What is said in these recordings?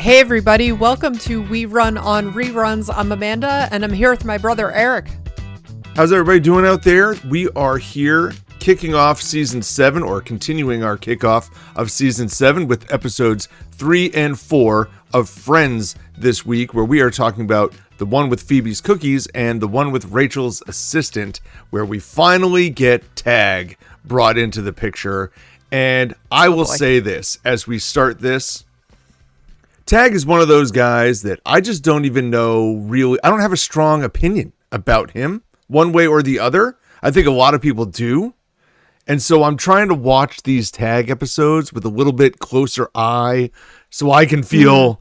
Hey everybody, welcome to We Run on Reruns. I'm Amanda, and I'm here with my brother Eric. How's everybody doing out there? We are here kicking off Season 7, or continuing our kickoff of Season 7 with episodes 3 and 4 of Friends this week, where we are talking about the one with Phoebe's cookies and the one with Rachel's assistant, where we finally get Tag brought into the picture. And I will say this, as we start this, Tag is one of those guys that I just don't even know really. I don't have a strong opinion about him one way or the other. I think a lot of people do. And so I'm trying to watch these Tag episodes with a little bit closer eye so I can feel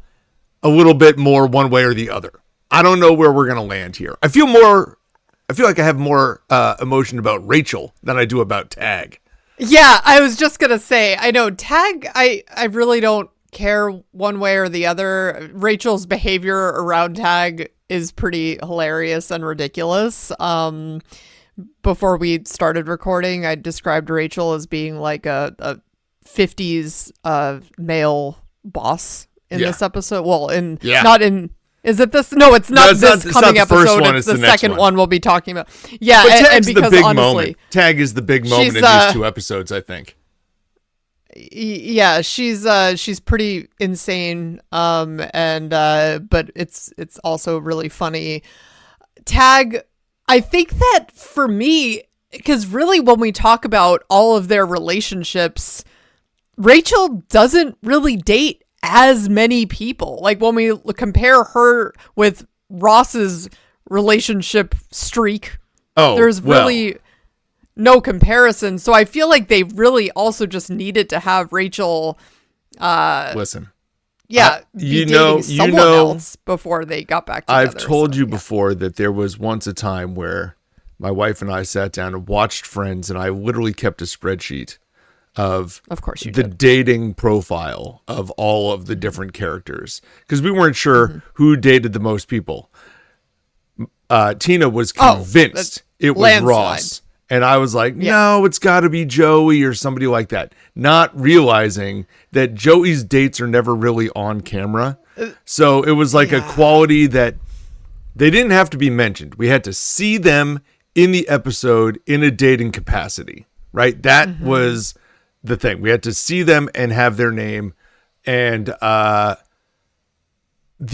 a little bit more one way or the other. I don't know where we're going to land here. I feel like I have more emotion about Rachel than I do about Tag. Yeah, I was just going to say, I know Tag, I really don't care one way or the other. Rachel's behavior around Tag is pretty hilarious and ridiculous. Before we started recording, I described Rachel as being like a 50s male boss in this episode. Well, not in. Is it this? No, it's not this coming episode. It's the second one we'll be talking about. Yeah, and because the big honestly, moment. Tag is the big moment in these two episodes, I think. Yeah, she's pretty insane, but it's also really funny. Tag, I think that for me, because really when we talk about all of their relationships, Rachel doesn't really date as many people. Like when we compare her with Ross's relationship streak, there's really no comparison. So I feel like they really also just needed to have Rachel listen. Yeah, dating someone else before they got back together. I've told you before that there was once a time where my wife and I sat down and watched Friends, and I literally kept a spreadsheet of course you the did. Dating profile of all of the different characters, because we weren't sure who dated the most people. Tina was convinced it was landslide. Ross. And I was like, no, it's got to be Joey or somebody like that. Not realizing that Joey's dates are never really on camera. So it was like a quality that they didn't have to be mentioned. We had to see them in the episode in a dating capacity, right? That was the thing. We had to see them and have their name. And the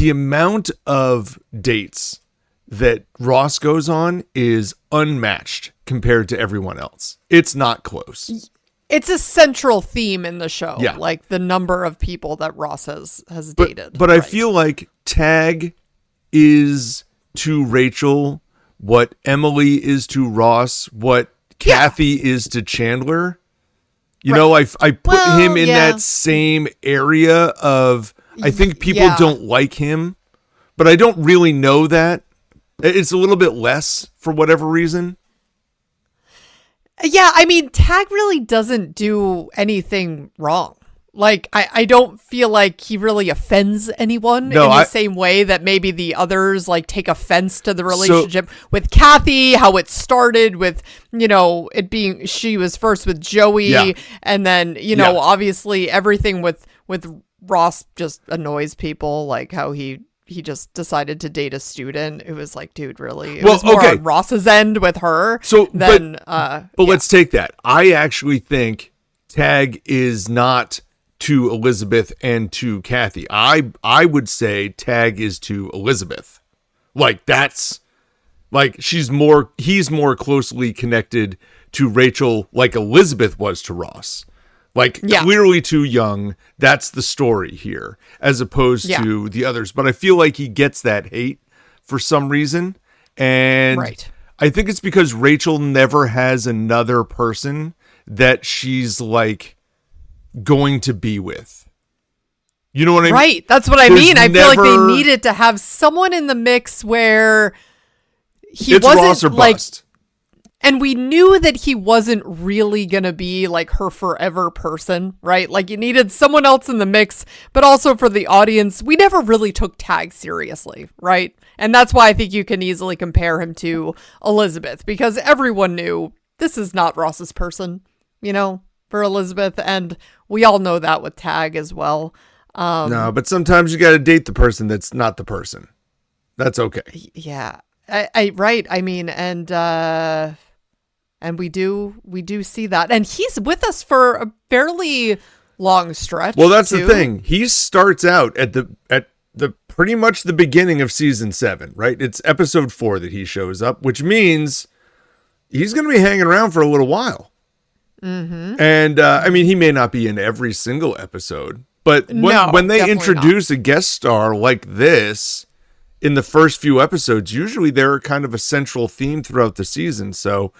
amount of dates that Ross goes on is unmatched compared to everyone else. It's not close. It's a central theme in the show. Yeah. Like the number of people that Ross has dated. But I feel like Tag is to Rachel what Emily is to Ross, what Kathy is to Chandler. You know, I put him in that same area of, I think people don't like him, but I don't really know that. It's a little bit less for whatever reason. Yeah, I mean, Tag really doesn't do anything wrong. Like, I don't feel like he really offends anyone in the same way that maybe the others, like, take offense to the relationship with Kathy, how it started with, you know, it being, she was first with Joey, and then, you know, obviously everything with Ross just annoys people, like how he just decided to date a student. It was like, dude, really? It was more on Ross's end with her. But let's take that. I actually think Tag is not to Elizabeth and to Kathy. I would say Tag is to Elizabeth. Like that's like he's more closely connected to Rachel like Elizabeth was to Ross. Like, clearly too young. That's the story here, as opposed to the others. But I feel like he gets that hate for some reason. And I think it's because Rachel never has another person that she's, like, going to be with. You know what I mean? Right. That's what I mean. I feel like they needed to have someone in the mix where he wasn't, Ross or like... bust. And we knew that he wasn't really going to be like her forever person, right? Like you needed someone else in the mix, but also for the audience, we never really took Tag seriously, right? And that's why I think you can easily compare him to Elizabeth, because everyone knew this is not Ross's person, you know, for Elizabeth. And we all know that with Tag as well. No, but sometimes you got to date the person that's not the person. That's okay. Yeah. Right. I mean, and we do see that. And he's with us for a fairly long stretch. Well, that's too. the thing. He starts out at the pretty much the beginning of season 7, right? It's episode 4 that he shows up, which means he's going to be hanging around for a little while. Mm-hmm. And I mean, he may not be in every single episode, but when they introduce a guest star like this in the first few episodes, usually they're kind of a central theme throughout the season. So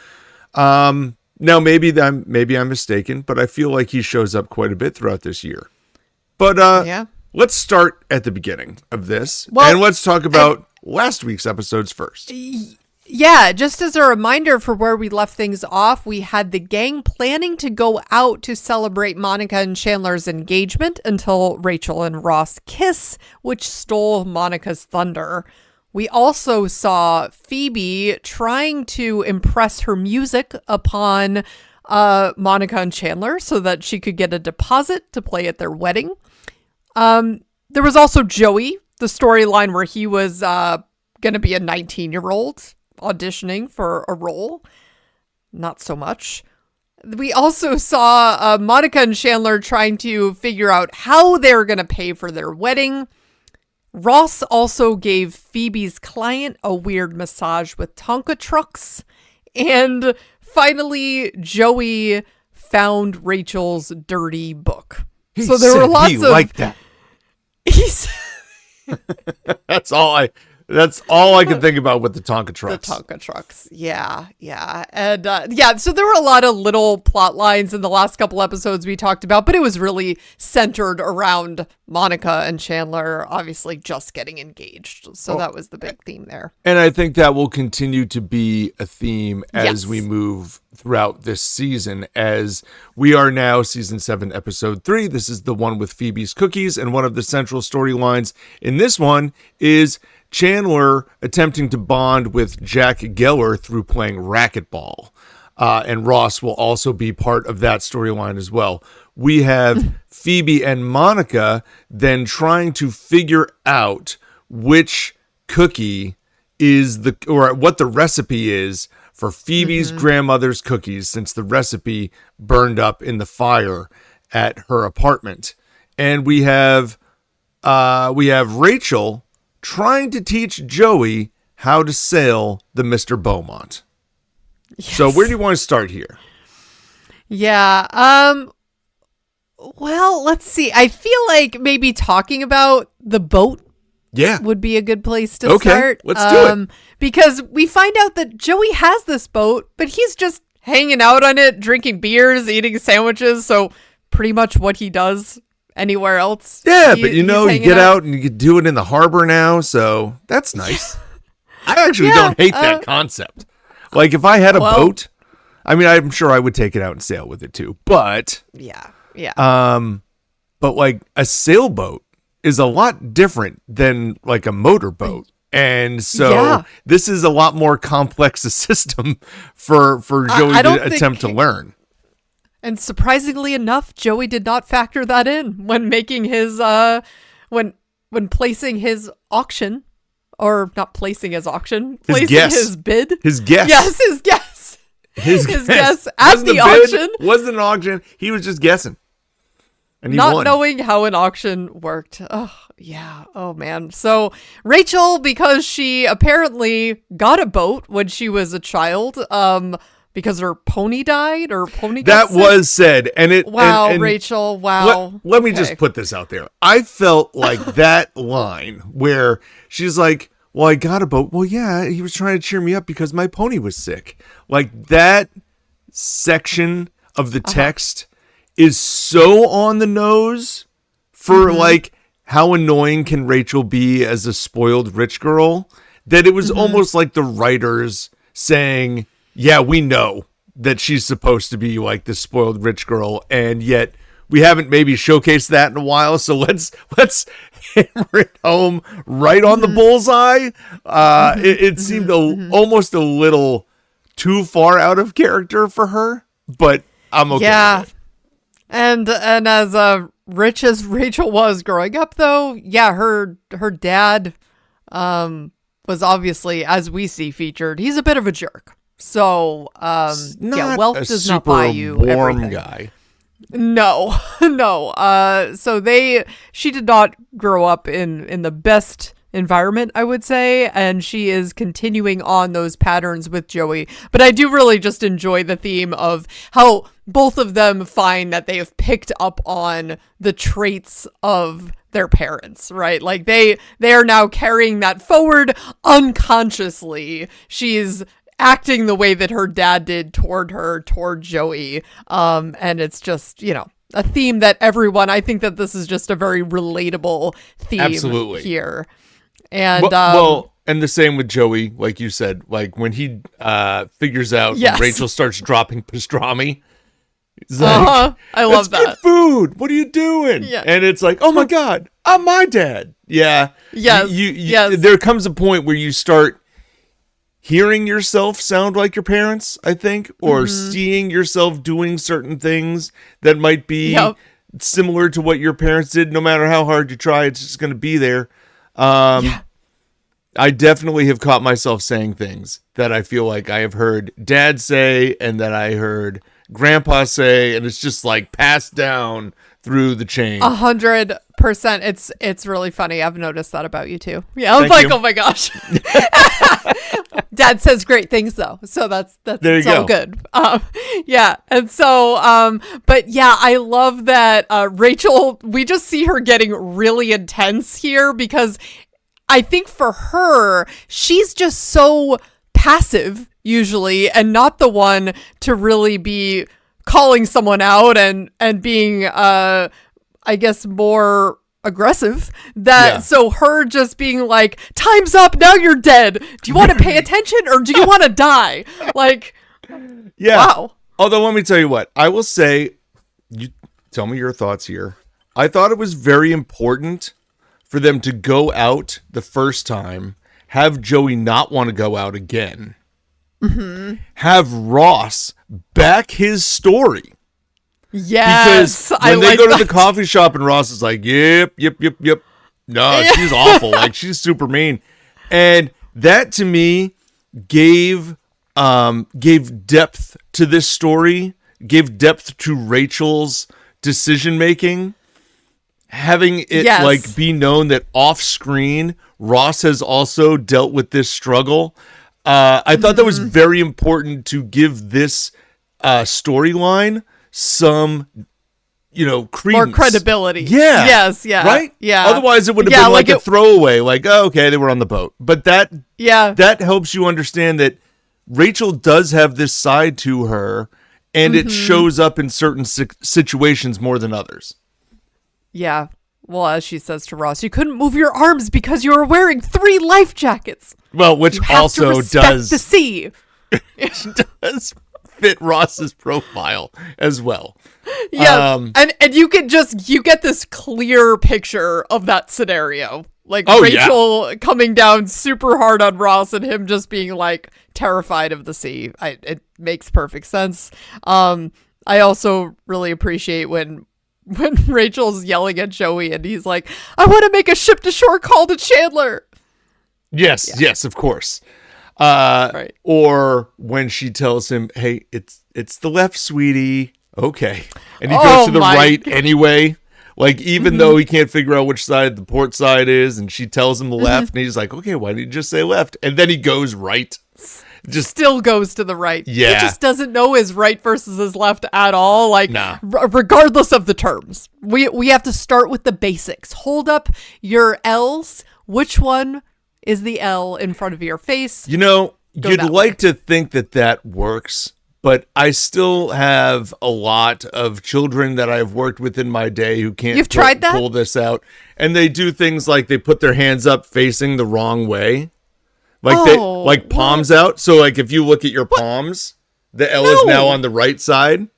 now maybe I'm mistaken, but I feel like he shows up quite a bit throughout this year. But yeah. Let's start at the beginning of this, and let's talk about last week's episodes first. Yeah, just as a reminder for where we left things off, we had the gang planning to go out to celebrate Monica and Chandler's engagement until Rachel and Ross kiss, which stole Monica's thunder. We also saw Phoebe trying to impress her music upon Monica and Chandler so that she could get a deposit to play at their wedding. There was also Joey, the storyline where he was going to be a 19-year-old auditioning for a role. Not so much. We also saw Monica and Chandler trying to figure out how they were going to pay for their wedding. Ross also gave Phoebe's client a weird massage with Tonka trucks. And finally, Joey found Rachel's dirty book. So there were lots of like that. That's all I can think about with the Tonka trucks. The Tonka trucks. Yeah. And so there were a lot of little plot lines in the last couple episodes we talked about, but it was really centered around Monica and Chandler obviously just getting engaged. So that was the big theme there. And I think that will continue to be a theme as we move throughout this season, as we are now season 7, episode 3. This is the one with Phoebe's cookies, and one of the central storylines in this one is Chandler attempting to bond with Jack Geller through playing racquetball. And Ross will also be part of that storyline as well. We have Phoebe and Monica then trying to figure out which cookie is or what the recipe is for Phoebe's grandmother's cookies, since the recipe burned up in the fire at her apartment. And we have Rachel trying to teach Joey how to sail the Mr. Beaumont. Yes. So where do you want to start here? Yeah. Well, let's see. I feel like maybe talking about the boat would be a good place to start. Let's do it. Because we find out that Joey has this boat, but he's just hanging out on it, drinking beers, eating sandwiches. So pretty much what he does anywhere else. Yeah, but you get out and you can do it in the harbor now, so that's nice. I actually don't hate that concept. Like, if I had a boat, I mean, I'm sure I would take it out and sail with it too, but yeah. But like a sailboat is a lot different than like a motorboat. And so this is a lot more complex a system for Joey to attempt to learn. And surprisingly enough, Joey did not factor that in when making his when placing his auction, or not placing his auction, placing his bid. His guess. Yes, his guess. His guess at the auction. Wasn't an auction. He was just guessing. And he not won. knowing how an auction worked. Oh, yeah. Oh, man. So Rachel, because she apparently got a boat when she was a child, because her pony died or pony got sick. Was said. And it and Rachel, wow. Let me just put this out there. I felt like that line where she's like, well, I got a boat. Well, yeah, he was trying to cheer me up because my pony was sick. Like, that section of the text is so on the nose for like how annoying can Rachel be as a spoiled rich girl, that it was almost like the writers saying, yeah, we know that she's supposed to be like the spoiled rich girl, and yet we haven't maybe showcased that in a while, so let's hammer it home right on the bullseye. It seemed almost a little too far out of character for her, but I'm okay with it. And as rich as Rachel was growing up, though, yeah, her dad was obviously, as we see featured, he's a bit of a jerk. So, yeah, wealth does not buy you warm everything. Guy. No, no. So she did not grow up in the best environment, I would say, and she is continuing on those patterns with Joey. But I do really just enjoy the theme of how both of them find that they have picked up on the traits of their parents, right? Like they are now carrying that forward unconsciously. She's acting the way that her dad did toward Joey. And it's just, a theme that everyone, I think that this is just a very relatable theme. Absolutely. Here. And and the same with Joey, like you said, like when he figures out yes. when Rachel starts dropping pastrami, he's like, I love that. Get food. What are you doing? Yeah. And it's like, oh my God, I'm my dad. Yeah. Yes. Yes. There comes a point where you start hearing yourself sound like your parents, I think, or seeing yourself doing certain things that might be similar to what your parents did. No matter how hard you try, it's just going to be there. I definitely have caught myself saying things that I feel like I have heard dad say and that I heard grandpa say, and it's just like passed down through the chain. 100%. It's really funny. I've noticed that about you too. Yeah, I'm Thank you. oh my gosh. Dad says great things though, so that's there you all go. good. Yeah, and so but yeah, I love that Rachel. We just see her getting really intense here because I think for her, she's just so passive usually, and not the one to really be calling someone out and being I guess more aggressive so her just being like, time's up, now you're dead, do you want to pay attention or do you want to die? Like, wow. Although let me tell you what, I will say, you tell me your thoughts here. I thought it was very important for them to go out the first time, have Joey not want to go out again, have Ross back his story. Yes, because when they go to the coffee shop and Ross is like, yep. No, she's awful. Like, she's super mean. And that to me gave depth to this story, gave depth to Rachel's decision making. Having it like be known that off screen, Ross has also dealt with this struggle. I thought that was very important to give this storyline some, credence. More credibility. Yeah. Yes. Yeah. Right? Yeah. Otherwise, it would have been like a throwaway, like, oh, okay, they were on the boat. But that helps you understand that Rachel does have this side to her, and it shows up in certain situations more than others. Yeah. Well, as she says to Ross, you couldn't move your arms because you were wearing 3 life jackets. Well, which also does the sea. It does fit Ross's profile as well. Yeah, and you get this clear picture of that scenario. Like Rachel coming down super hard on Ross and him just being like terrified of the sea. It makes perfect sense. I also really appreciate when Rachel's yelling at Joey and he's like, I want to make a ship to shore call to Chandler. Yes, of course. Right. Or when she tells him, hey, it's the left, sweetie. Okay. And he goes to the right anyway. Like, even though he can't figure out which side the port side is, and she tells him the left, and he's like, okay, why didn't you just say left? And then he goes right. Just still goes to the right. Yeah. He just doesn't know his right versus his left at all. Like, regardless of the terms. We have to start with the basics. Hold up your L's. Which one is the L in front of your face? You'd like to think that works, but I still have a lot of children that I've worked with in my day who can't pull this out. And they do things like they put their hands up facing the wrong way. Like palms out. So like if you look at your palms, the L is now on the right side.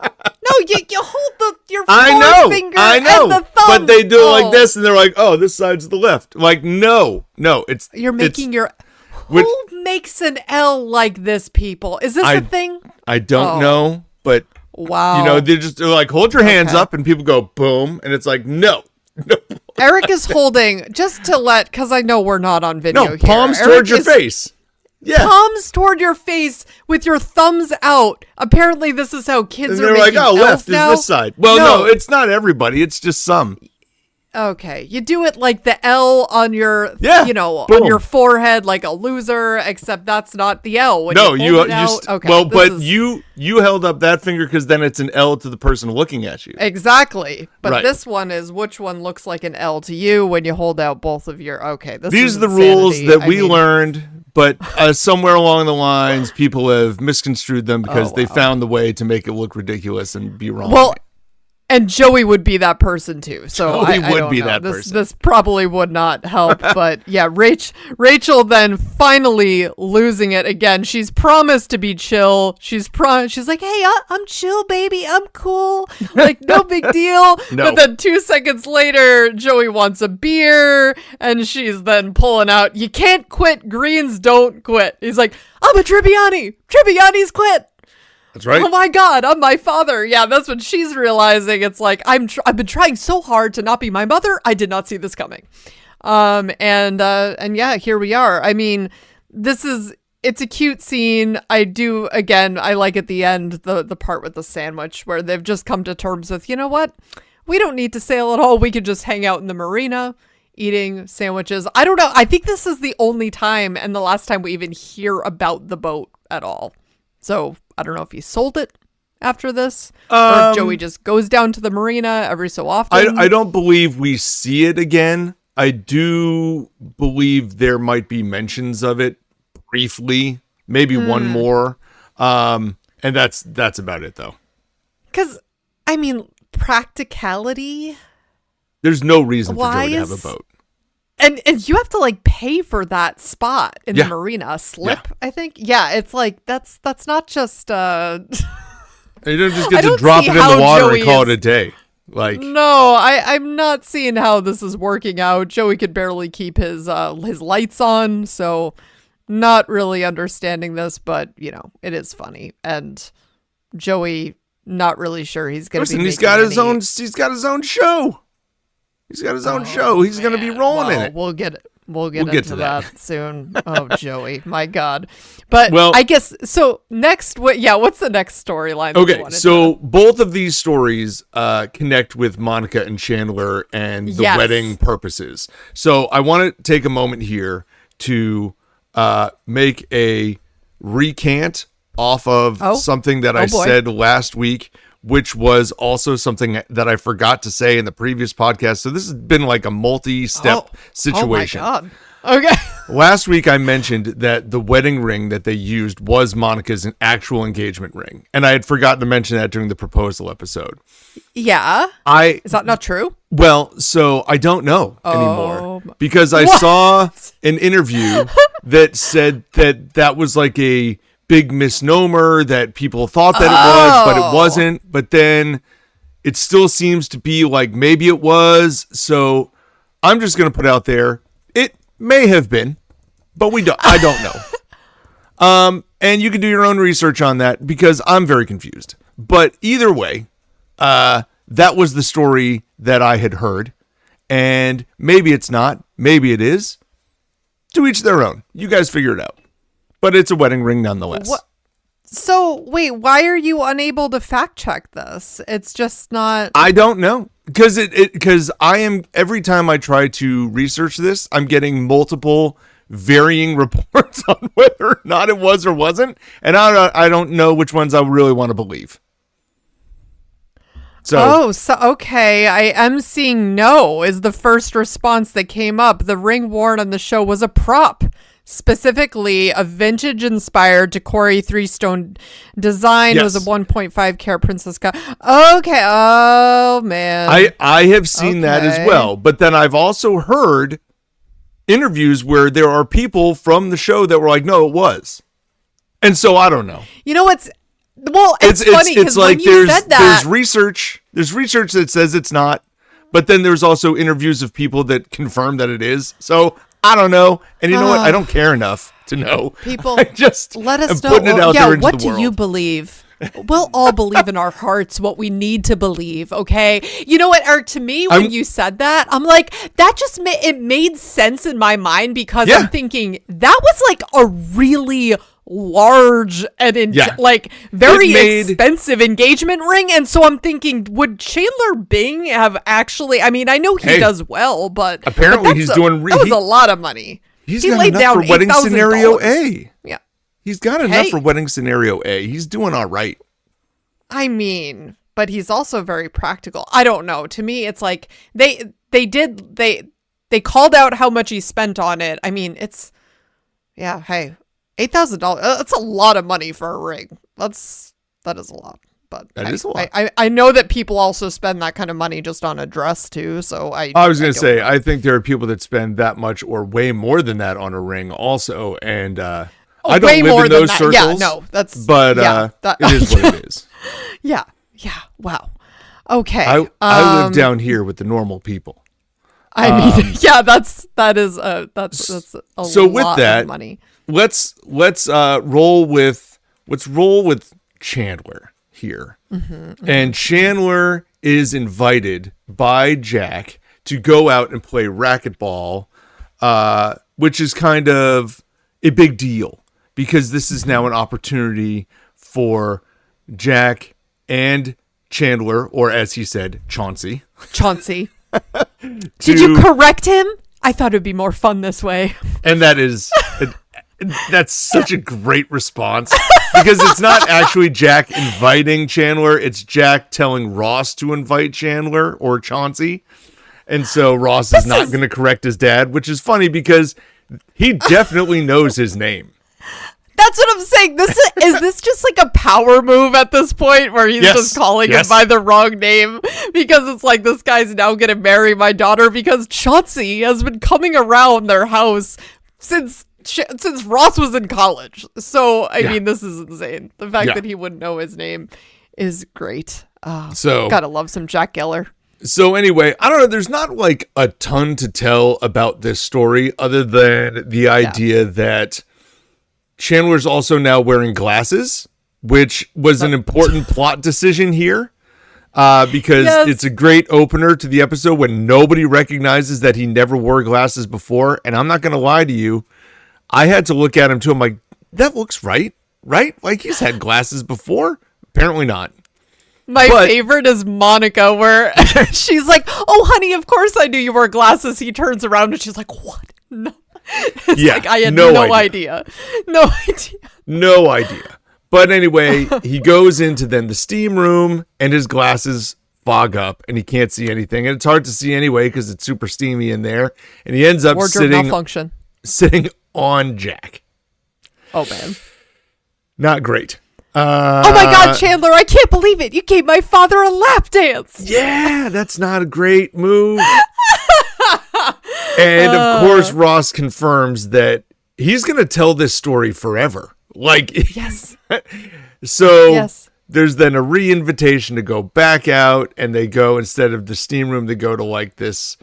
No, you hold your forefinger and the thumb. But they do it like this, and they're like, "Oh, this side's the left." Like, no, it's you're making Who makes an L like this? People, is this a thing? I don't know, but Wow. You know, they're like, hold your hands Okay. up, and people go boom, and it's like, no. Eric is holding, just to let, because I know we're not on video No, here. palms Eric towards your is face. Yeah. Palms toward your face with your thumbs out. Apparently, this is how kids And are they're like, making oh, elves left now. is this side. Well, no, it's not everybody. It's just some. Okay, you do it like the L on your, Boom. on your forehead, like a loser. Except that's not the L. When No, you hold it out. Okay, well, this but is- you held up that finger because then it's an L to the person looking at you. Exactly. But Right. this one is which one looks like an L to you when you hold out both of your. Okay, These is are the insanity. rules that I we mean, learned, but somewhere along the lines, people have misconstrued them because they wow. found the way to make it look ridiculous and be wrong. Well, and Joey would be that person too. So Joey I would don't be know. that this, person. This probably would not help. But yeah, Rachel then finally losing it again. She's promised to be chill. She's like, hey, I'm chill, baby. I'm cool. Like, no big deal. No. But then 2 seconds later, Joey wants a beer. And she's then pulling out, you can't quit. Greens don't quit. He's like, I'm a Tribbiani. Tribbiani's quit. That's right. Oh my God, I'm my father. Yeah, that's what she's realizing. It's like I've been trying so hard to not be my mother. I did not see this coming. And yeah, here we are. I mean, it's a cute scene. I like at the end the part with the sandwich where they've just come to terms with, you know what? We don't need to sail at all. We could just hang out in the marina eating sandwiches. I don't know. I think this is the only time and the last time we even hear about the boat at all. So I don't know if he sold it after this, or if Joey just goes down to the marina every so often. I don't believe we see it again. I do believe there might be mentions of it briefly, maybe one more. And that's about it, though. Because, I mean, practicality. There's no reason for Why Joey to have is- a boat. And you have to like pay for that spot in Yeah. the marina, a slip, I think. Yeah, it's like that's not just You don't just I get to don't drop see it in the how water Joey and call it is- a day. Like, No, I'm not seeing how this is working out. Joey could barely keep his lights on, so not really understanding this, but you know, it is funny. And Joey not really sure he's gonna listen, be he's got his making own show. He's got his own show. He's going to be rolling in it. We'll get We'll get into to that, that. soon. Oh, Joey, my God! But Well- I guess so. Next, what's the next storyline? that you Okay, wanted so both of these stories connect with Monica and Chandler and the Yes. wedding purposes. So I want to take a moment here to make a recant off of something that I boy. said last week, which was also something that I forgot to say in the previous podcast. So this has been like a multi-step situation. Oh my God! Okay. Last week, I mentioned that the wedding ring that they used was Monica's actual engagement ring. And I had forgotten to mention that during the proposal episode. Yeah. Is that not true? So I don't know anymore my- because I What? saw an interview that said that was like a big misnomer, that people thought that it was, but it wasn't. But then it still seems to be like maybe it was. So I'm just going to put out there, it may have been, but I don't know. And you can do your own research on that because I'm very confused. But either way, that was the story that I had heard. And maybe it's not. Maybe it is. To each their own. You guys figure it out. But it's a wedding ring nonetheless. What? So wait, why are you unable to fact check this? It's just not. I don't know. Because I am, every time I try to research this, I'm getting multiple varying reports on whether or not it was or wasn't. And I don't know which ones I really want to believe. So Okay. I am seeing no is the first response that came up. The ring worn on the show was a prop, specifically a vintage inspired Decory 3-stone design. Yes. It was a 1.5 carat Princess cut. Okay. Oh man. I have seen that as Okay. well. But then I've also heard interviews where there are people from the show that were like, no, it was. And so I don't know. You know what's it's funny because when you said that, there's research that says it's not, but then there's also interviews of people that confirm that it is. So I don't know. And you know what? I don't care enough to know. people I just let us am know. putting it out there into what the world. do you believe? we'll all believe in our hearts what we need to believe, okay? You know what, Eric, to me, when you said that, I'm like, that just it made sense in my mind because I'm thinking that was like a really large and like very expensive engagement ring. And so I'm thinking, would Chandler Bing have actually, I mean, I know he does well, but apparently he's doing, that was a lot of money. He got laid enough down for wedding scenario A. Yeah. He's got enough for wedding scenario A. He's doing all right. I mean, but he's also very practical. I don't know. To me, it's like they called out how much he spent on it. I mean, it's hey, $8,000. That's a lot of money for a ring. That is a lot. But that is a lot. I know that people also spend that kind of money just on a dress too. So I was going to say, I think there are people that spend that much or way more than that on a ring also. And I don't live in those circles. Yeah, no, that's. But it is what it is. Yeah. Wow. Okay. I live down here with the normal people. I mean, that is a so lot with that, of money. Let's roll with Chandler here. And Chandler is invited by Jack to go out and play racquetball, which is kind of a big deal because this is now an opportunity for Jack and Chandler, or as he said, Chauncey. Did you correct him? I thought it'd be more fun this way. And that's such a great response because it's not actually Jack inviting Chandler. It's Jack telling Ross to invite Chandler or Chauncey. And so Ross is not going to correct his dad, which is funny because he definitely knows his name. That's what I'm saying. Is this just like a power move at this point where he's just calling him by the wrong name? Because it's like, this guy's now going to marry my daughter because Chauncey has been coming around their house since Ross was in college. So, I mean, this is insane. The fact that he wouldn't know his name is great. So gotta love some Jack Geller. So anyway, I don't know. There's not like a ton to tell about this story other than the idea that Chandler's also now wearing glasses, which was an important plot decision here. Because it's a great opener to the episode when nobody recognizes that he never wore glasses before. And I'm not going to lie to you. I had to look at him too. I'm like, that looks right? Like he's had glasses before? Apparently not. My favorite is Monica, where she's like, oh, honey, of course I knew you wore glasses. He turns around and she's like, what? No. It's like, I had no idea. No idea. But anyway, he goes into then the steam room and his glasses fog up and he can't see anything. And it's hard to see anyway because it's super steamy in there. And he ends up sitting on Jack. Oh, man. Not great. Oh my God, Chandler, I can't believe it. You gave my father a lap dance. Yeah, that's not a great move. And of course, Ross confirms that he's going to tell this story forever. Like, yes. So there's then a re-invitation to go back out, and they go, instead of the steam room, they go to like this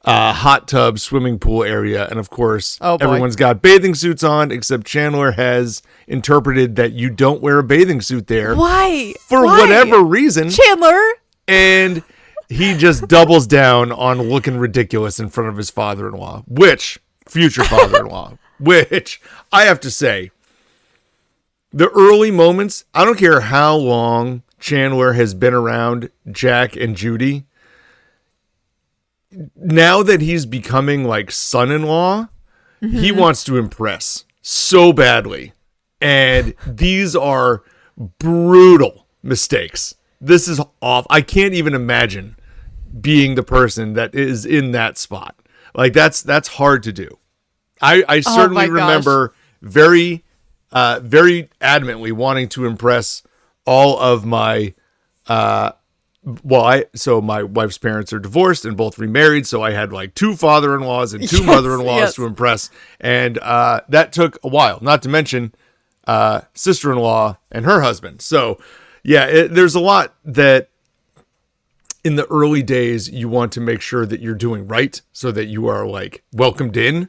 hot tub swimming pool area. And of course, everyone's got bathing suits on, except Chandler has interpreted that you don't wear a bathing suit there. Why? For whatever reason. Chandler. And he just doubles down on looking ridiculous in front of his father-in-law, future father-in-law, which I have to say, the early moments, I don't care how long Chandler has been around Jack and Judy. Now that he's becoming like son-in-law, he wants to impress so badly. And these are brutal mistakes. This is awful. I can't even imagine being the person that is in that spot. Like that's hard to do. I certainly remember very adamantly wanting to impress all of my so my wife's parents are divorced and both remarried, so I had like two father-in-laws and two mother-in-laws to impress, and that took a while, not to mention sister-in-law and her husband. So there's a lot that in the early days you want to make sure that you're doing right so that you are like welcomed in.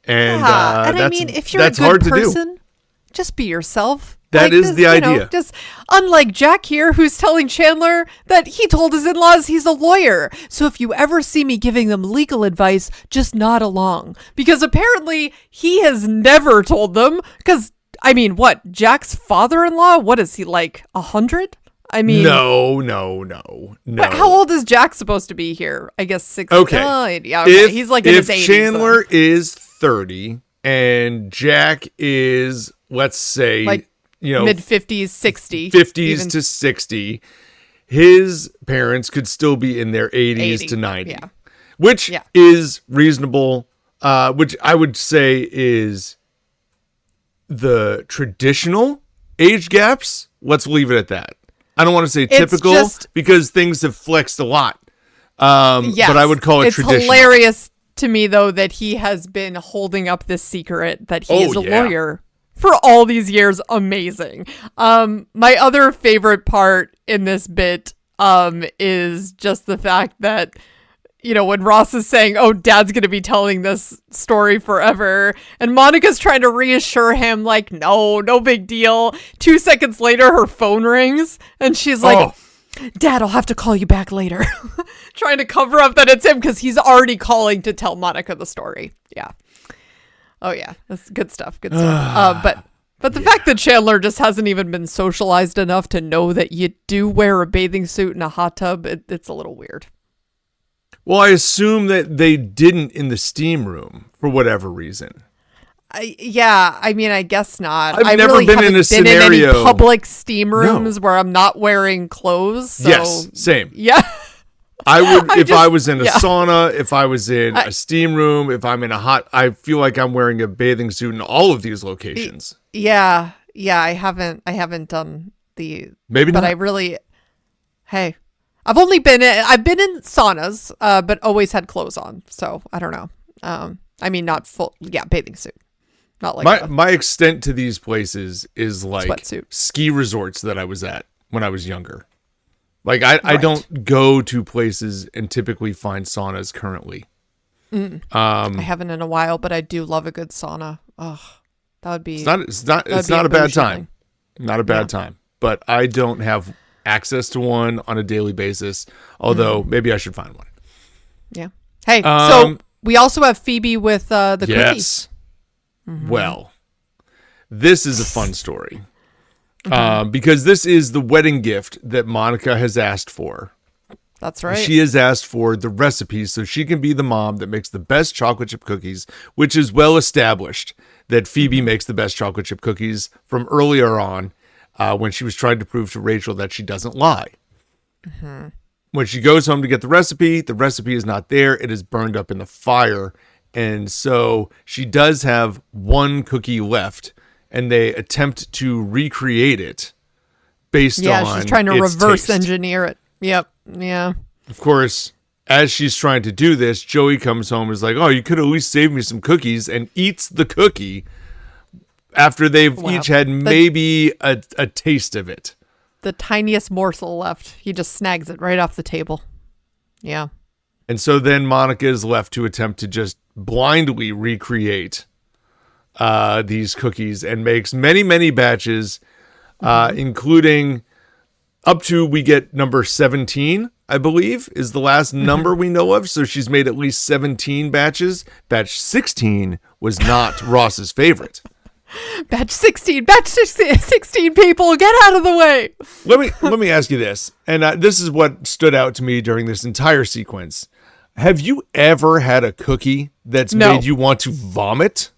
And I mean, if you're a good person, just be yourself. That is the idea. Just unlike Jack here, who's telling Chandler that he told his in-laws he's a lawyer. So if you ever see me giving them legal advice, just nod along. Because apparently he has never told them. Because, I mean, what? Jack's father-in-law? What is he, like 100? I mean... No. But how old is Jack supposed to be here? I guess 60. Okay. Yeah, okay. He's like in his 80s. If Chandler is 30 and Jack is, let's say... like, mid 50s, 60. 50s even. to 60. His parents could still be in their 80s 80, to 90. yeah. Which is reasonable, which I would say is the traditional age gaps. Let's leave it at that. I don't want to say typical because things have flexed a lot. Yes, but I would call it traditional. It's hilarious to me, though, that he has been holding up this secret that he is a lawyer for all these years. Amazing. My other favorite part in this bit is just the fact that, when Ross is saying, oh, Dad's going to be telling this story forever, and Monica's trying to reassure him, like, no big deal. 2 seconds later, her phone rings, and she's like, Dad, I'll have to call you back later. Trying to cover up that it's him because he's already calling to tell Monica the story. Yeah. Oh, yeah. That's good stuff. Good stuff. But the fact that Chandler just hasn't even been socialized enough to know that you do wear a bathing suit in a hot tub, it's a little weird. Well, I assume that they didn't in the steam room for whatever reason. I guess not. I've never been in a scenario. In any public steam rooms where I'm not wearing clothes. So, yes, same. Yeah. I would, I was in a sauna, if I was in a steam room, if I'm in I feel like I'm wearing a bathing suit in all of these locations. Yeah. I haven't done the, maybe but not. I've been in saunas, but always had clothes on. So I don't know. Not full, bathing suit. Not like my extent to these places is like sweatsuit. Ski resorts that I was at when I was younger. Like I don't go to places and typically find saunas currently. I haven't in a while, but I do love a good sauna. Oh, that would be. It's not a bad time. Not a bad time. But I don't have access to one on a daily basis. Although maybe I should find one. Yeah. Hey, so we also have Phoebe with the cookies. Yes. Mm-hmm. Well, this is a fun story. Because this is the wedding gift that Monica has asked for. That's right. She has asked for the recipe so she can be the mom that makes the best chocolate chip cookies, which is well established that Phoebe makes the best chocolate chip cookies from earlier on when she was trying to prove to Rachel that she doesn't lie. Mm-hmm. When she goes home to get the recipe is not there. It is burned up in the fire. And so she does have one cookie left. And they attempt to recreate it based on she's trying to reverse taste. Engineer it. Yep. Yeah. Of course, as she's trying to do this, Joey comes home and is like, oh, you could at least save me some cookies, and eats the cookie after they've each had maybe a taste of it. The tiniest morsel left. He just snags it right off the table. Yeah. And so then Monica is left to attempt to just blindly recreate these cookies and makes many batches, including up to we get number 17, I believe, is the last number we know of. So she's made at least 17 batches. Batch 16 was not Ross's favorite. Batch 16 people, get out of the way. Let me ask you this, and this is what stood out to me during this entire sequence. Have you ever had a cookie that's made you want to vomit?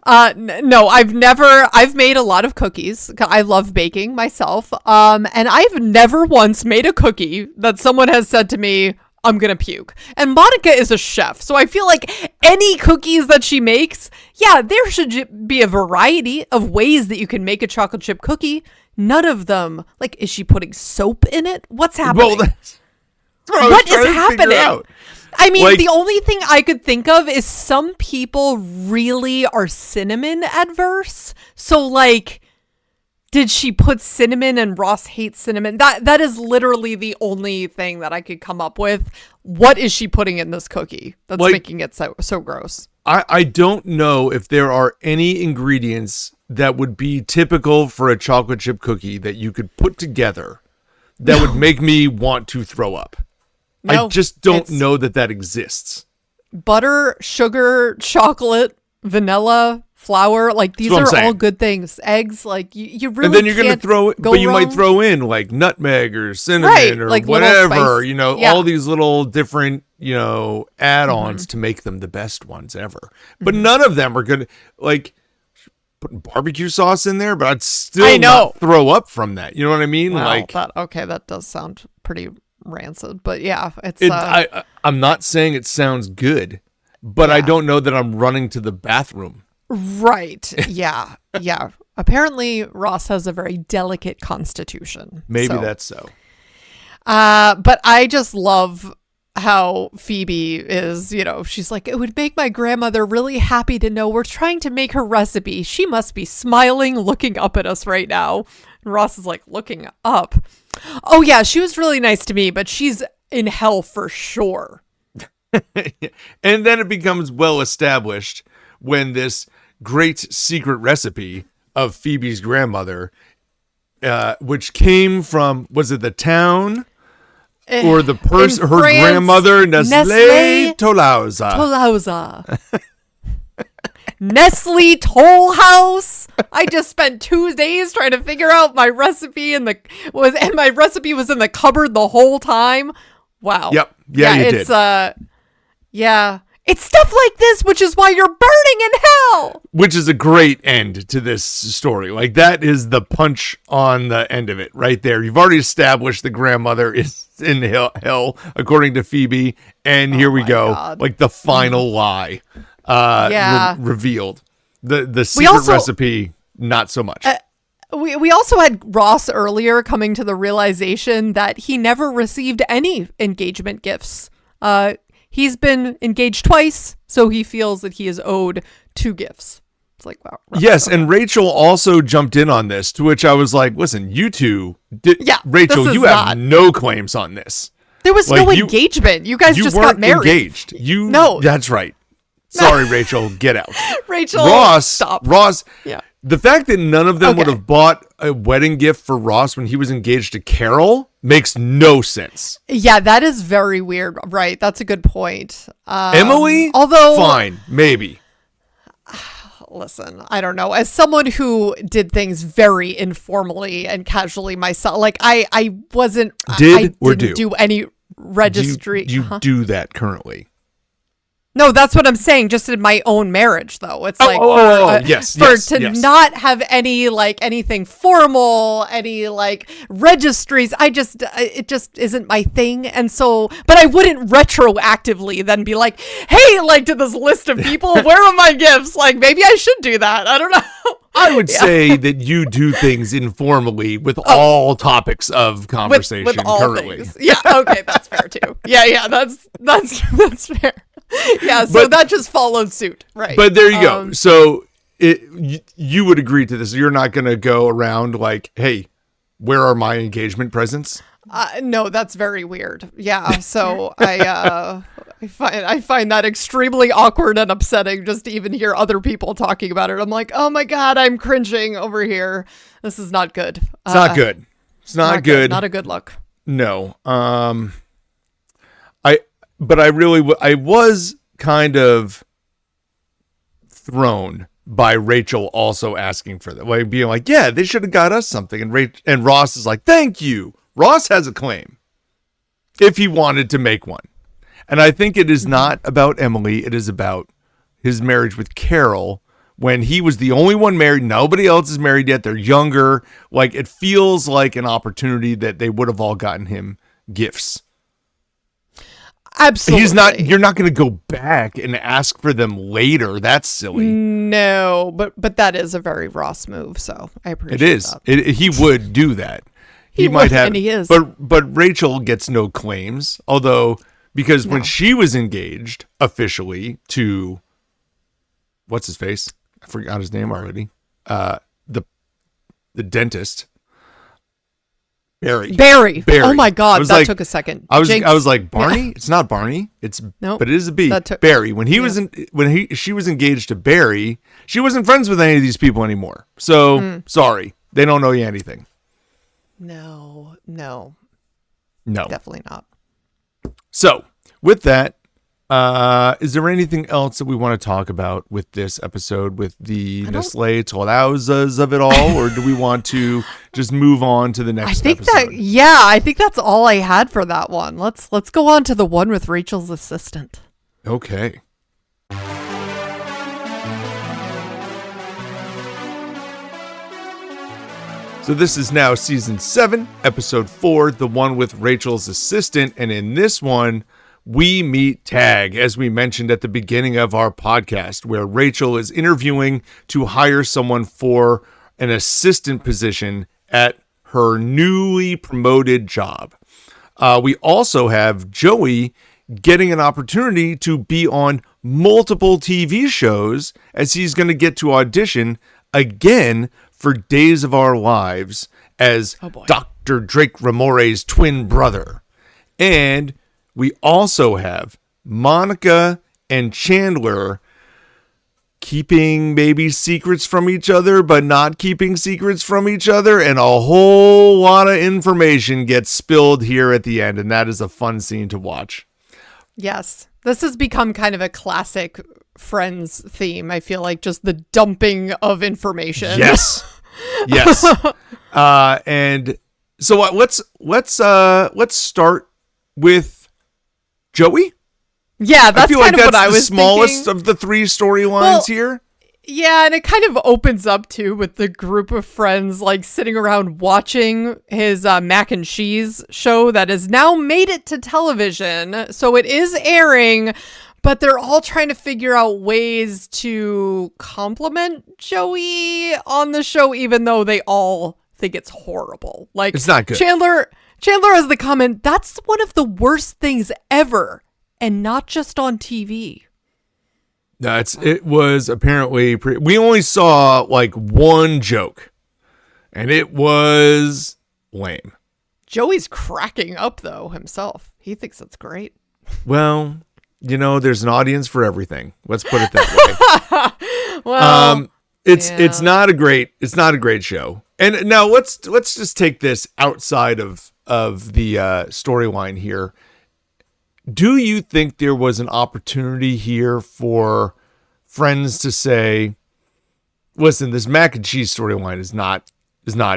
No, I've made a lot of cookies. I love baking myself. And I've never once made a cookie that someone has said to me, I'm going to puke. And Monica is a chef. So I feel like any cookies that she makes, there should be a variety of ways that you can make a chocolate chip cookie. None of them, like, is she putting soap in it? What's happening? Well, what is happening? I mean, the only thing I could think of is some people really are cinnamon adverse. So, like, did she put cinnamon and Ross hates cinnamon? That is literally the only thing that I could come up with. What is she putting in this cookie that's making it so gross? I don't know if there are any ingredients that would be typical for a chocolate chip cookie that you could put together that would make me want to throw up. No, I just don't know that exists. Butter, sugar, chocolate, vanilla, flour, like these are all good things. Eggs, like you really. And then you're gonna throw, but you wrong. might throw in like nutmeg or cinnamon or like whatever. You know, all these little different add-ons to make them the best ones ever. But none of them are gonna like putting barbecue sauce in there. But I'd still not throw up from that. You know what I mean? Wow, like that does sound pretty rancid. But yeah, I'm not saying it sounds good, but I don't know that I'm running to the bathroom. Right. Yeah. Yeah. Apparently, Ross has a very delicate constitution. Maybe that's so. But I just love how Phoebe is, she's like, it would make my grandmother really happy to know we're trying to make her recipe. She must be smiling, looking up at us right now. And Ross is like, looking up. Oh, yeah, she was really nice to me, but she's in hell for sure. And then it becomes well established when this great secret recipe of Phoebe's grandmother, which came from, was it the town or the person, her grandmother, Nestle Tolauza. Nestle Toll House. I just spent 2 days trying to figure out my recipe and my recipe was in the cupboard the whole time. Wow. Yep. Yeah, you did. Yeah. It's stuff like this, which is why you're burning in hell. Which is a great end to this story. Like, that is the punch on the end of it right there. You've already established the grandmother is in hell according to Phoebe. And here we go. God. Like the final lie revealed. The secret recipe, not so much. We also had Ross earlier coming to the realization that he never received any engagement gifts. He's been engaged twice, so he feels that he is owed 2 gifts. It's like, wow. Yes, and Rachel also jumped in on this, to which I was like, listen, you two, Rachel, you have no claims on this. There was no engagement. You guys just got married. Engaged. No. That's right. Sorry, Rachel, get out. Rachel, stop. Ross, the fact that none of them would have bought a wedding gift for Ross when he was engaged to Carol makes no sense. Yeah, that is very weird. Right. That's a good point. Emily? Although, fine, maybe. Listen, I don't know. As someone who did things very informally and casually myself, like I wasn't, I didn't do any registry. You do that currently. No, that's what I'm saying. Just in my own marriage, though, it's like not have any like anything formal, any like registries. It just isn't my thing, and so. But I wouldn't retroactively then be like, hey, like to this list of people, where are my gifts? Like maybe I should do that. I don't know. I would say that you do things informally with all topics of conversation with all currently. Things. Yeah, okay, that's fair too. Yeah, that's fair. Yeah, so that just followed suit, right? But there you go. So you would agree to this. You're not going to go around like, hey, where are my engagement presents? No, that's very weird. Yeah, so I find that extremely awkward and upsetting just to even hear other people talking about it. I'm like, oh my God, I'm cringing over here. This is not good. It's not good. It's not good. Not a good look. No. But I was kind of thrown by Rachel also asking for that, like being like, yeah, they should have got us something. And Ross is like, thank you. Ross has a claim if he wanted to make one. And I think it is not about Emily. It is about his marriage with Carol when he was the only one married. Nobody else is married yet. They're younger. Like, it feels like an opportunity that they would have all gotten him gifts. Absolutely. You're not going to go back and ask for them later. That's silly. No, but that is a very Ross move. So I appreciate that. It is. He would do that. He might have, and he is. But Rachel gets no claims. Although, because when she was engaged officially to, what's his face? I forgot his name already. The dentist. Barry. Barry. Oh my God, that took a second. I was like, Barney? Yeah. It's not Barney. It's no, but it is a B. Barry. When she was engaged to Barry, she wasn't friends with any of these people anymore. So sorry, they don't know you anything. No, definitely not. So with that, is there anything else that we want to talk about with this episode, with the Nestlé Tolauzas of it all, or do we want to just move on to the next episode? I think that's all I had for that one. Let's go on to the one with Rachel's assistant. Okay. So this is now season 7, episode 4, the one with Rachel's assistant, and in this one, we meet Tag, as we mentioned at the beginning of our podcast, where Rachel is interviewing to hire someone for an assistant position at her newly promoted job. We also have Joey getting an opportunity to be on multiple TV shows, as he's going to get to audition again for Days of Our Lives as Dr. Drake Ramore's twin brother. And we also have Monica and Chandler keeping maybe secrets from each other, but not keeping secrets from each other. And a whole lot of information gets spilled here at the end. And that is a fun scene to watch. Yes. This has become kind of a classic Friends theme. I feel like just the dumping of information. Yes. Yes. And so let's start with Joey. Yeah, that's kind of what I was thinking. The smallest of the 3 storylines here. Yeah, and it kind of opens up too with the group of friends like sitting around watching his mac and cheese show that has now made it to television. So it is airing, but they're all trying to figure out ways to compliment Joey on the show, even though they all think it's horrible. Like, it's not good. Chandler has the comment, "That's one of the worst things ever, and not just on TV." No, it was apparently we only saw like one joke, and it was lame. Joey's cracking up though himself. He thinks it's great. Well, there's an audience for everything. Let's put it that way. Well, it's not a great show. And now let's just take this outside of the storyline here. Do you think there was an opportunity here for Friends to say, listen, this mac and cheese storyline is not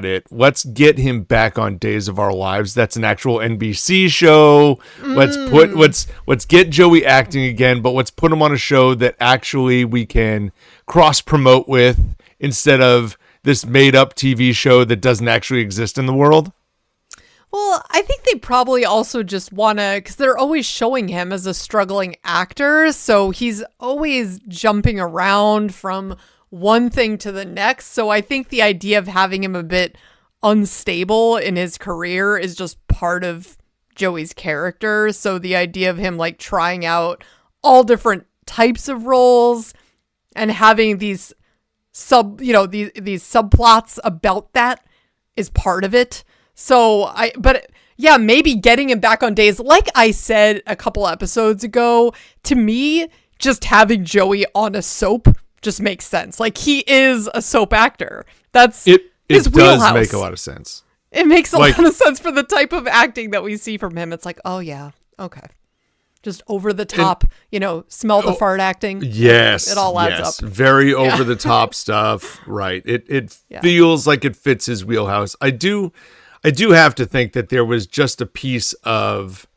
it. Let's get him back on Days of Our Lives. That's an actual NBC show. Let's get Joey acting again, but let's put him on a show that actually we can cross promote with instead of this made up TV show that doesn't actually exist in the world. Well, I think they probably also just want to, because they're always showing him as a struggling actor. So he's always jumping around from one thing to the next. So I think the idea of having him a bit unstable in his career is just part of Joey's character. So the idea of him like trying out all different types of roles and having these these subplots about that is part of it. So maybe getting him back on Days, like I said a couple episodes ago, to me, just having Joey on a soap just makes sense. Like, he is a soap actor. That's his wheelhouse. It does make a lot of sense. It makes a lot of sense for the type of acting that we see from him. It's like, oh yeah, okay. Just over the top, smell the fart acting. Yes. It all adds up. Very over the top stuff. Right. It feels like it fits his wheelhouse. I do have to think that there was just a piece of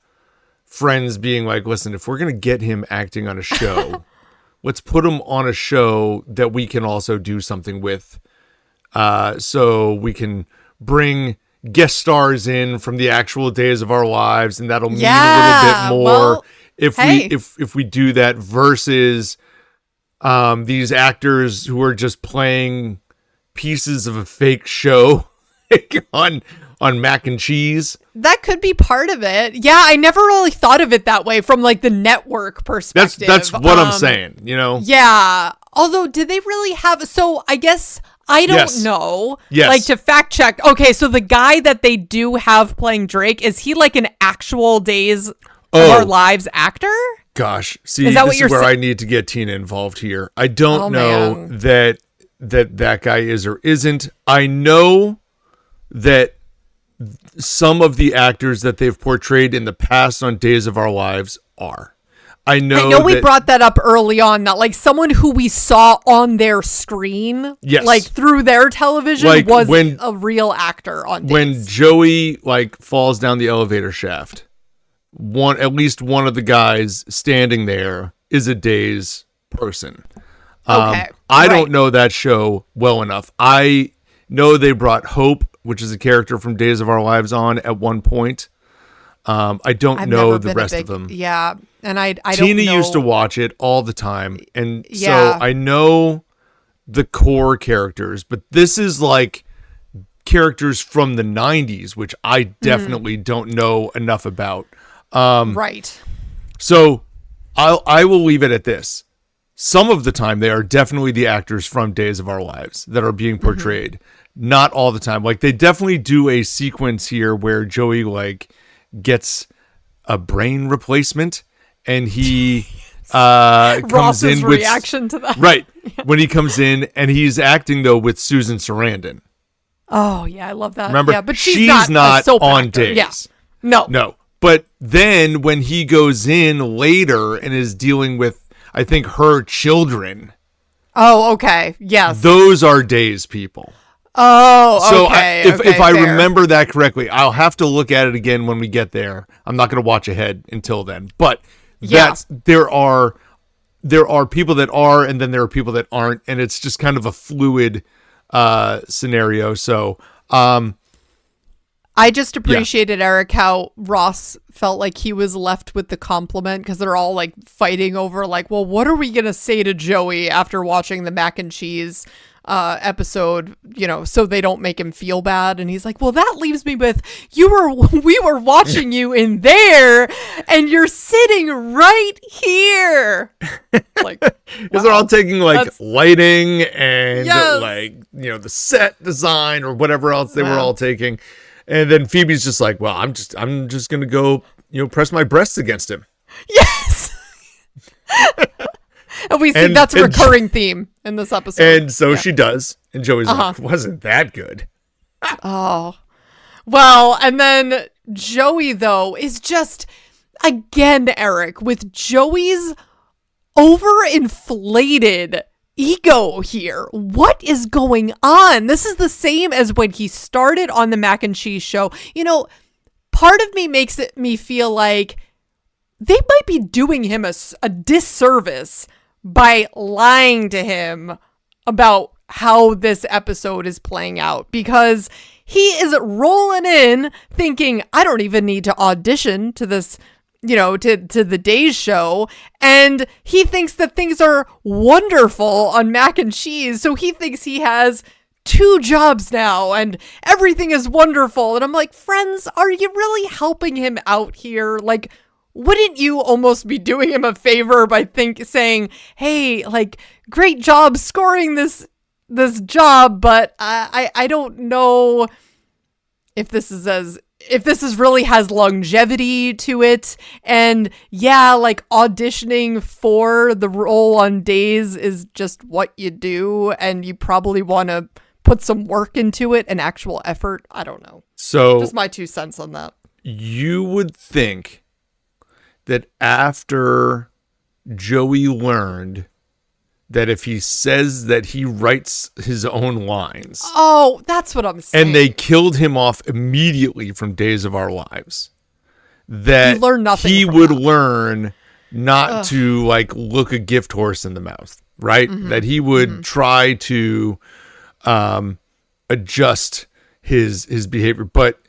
Friends being like, listen, if we're going to get him acting on a show, let's put him on a show that we can also do something with. So we can bring guest stars in from the actual Days of Our Lives, and that'll mean a little bit more if we do that versus these actors who are just playing pieces of a fake show on mac and cheese. That could be part of it. Yeah, I never really thought of it that way from like the network perspective. That's what I'm saying, Yeah. Although, did they really have... So I guess I don't Yes. know. Yes. Like, to fact check. Okay, so the guy that they do have playing Drake, is he like an actual Days of Our Lives actor? Gosh, see, Is that this what is you're where sa- I need to get Tina involved here. I don't Oh, know man. that guy is or isn't. I know that some of the actors that they've portrayed in the past on Days of Our Lives are. I know we that, brought that up early on, that like someone who we saw on their screen, Yes. like through their television, Like, was when- a real actor on Days. when Joey like falls down the elevator shaft, at least one of the guys standing there is a Days person. Okay, I right. don't know that show well enough. I know they brought Hope, which is a character from Days of Our Lives, on at one point. I don't I've know never the been a rest of big- them. Yeah, and I don't Tina know. used to watch it all the time, and Yeah. so I know the core characters, but this is like characters from the 90s, which I definitely don't know enough about. Right. So I will leave it at this. Some of the time, they are definitely the actors from Days of Our Lives that are being portrayed. Not all the time. Like, they definitely do a sequence here where Joey like gets a brain replacement, and he comes Ross's in with reaction to that. right when he comes in, and he's acting though with Susan Sarandon. Oh yeah, I love that. Remember, yeah, but she's not a soap on actor. Days. Yeah. No. No. But then when he goes in later and is dealing with, I think, her children, Oh, okay. Yes. those are Days people. Oh, So okay. if I fair. remember that correctly, I'll have to look at it again when we get there. I'm not going to watch ahead until then. But Yeah. there are people that are, and then there are people that aren't, and it's just kind of a fluid scenario. So I just appreciated, Eric, how Ross felt like he was left with the compliment, because they're all like fighting over like, well, what are we going to say to Joey after watching the mac and cheese episode, so they don't make him feel bad. And he's like, well, that leaves me with, we were watching you in there and you're sitting right here. Like, because they're all taking like That's- lighting and Yes. like, the set design or whatever else they were all taking. And then Phoebe's just like, well, I'm just going to go, press my breasts against him. yes. And we see that's a recurring theme in this episode. And so she does. And Joey's like, wasn't that good? Oh, well, and then Joey, though, is just, again, Eric, with Joey's overinflated ego here. What is going on? This is the same as when he started on the mac and cheese show. Part of me makes me feel like they might be doing him a disservice by lying to him about how this episode is playing out, because he is rolling in thinking, I don't even need to audition to this, to the Days show. And he thinks that things are wonderful on mac and cheese. So he thinks he has 2 jobs now and everything is wonderful. And I'm like, friends, are you really helping him out here? Like, wouldn't you almost be doing him a favor by saying, hey, like, great job scoring this job, but I don't know if this really has longevity to it. And yeah, like, auditioning for the role on Days is just what you do, and you probably want to put some work into it and actual effort. I don't know. So Just my 2 cents on that. you would think that after Joey learned that if he says that he writes his own lines, Oh, that's what I'm saying. and they killed him off immediately from Days of Our Lives, that You learn nothing he from would that. learn not to like look a gift horse in the mouth, right? That he would try to adjust his behavior. But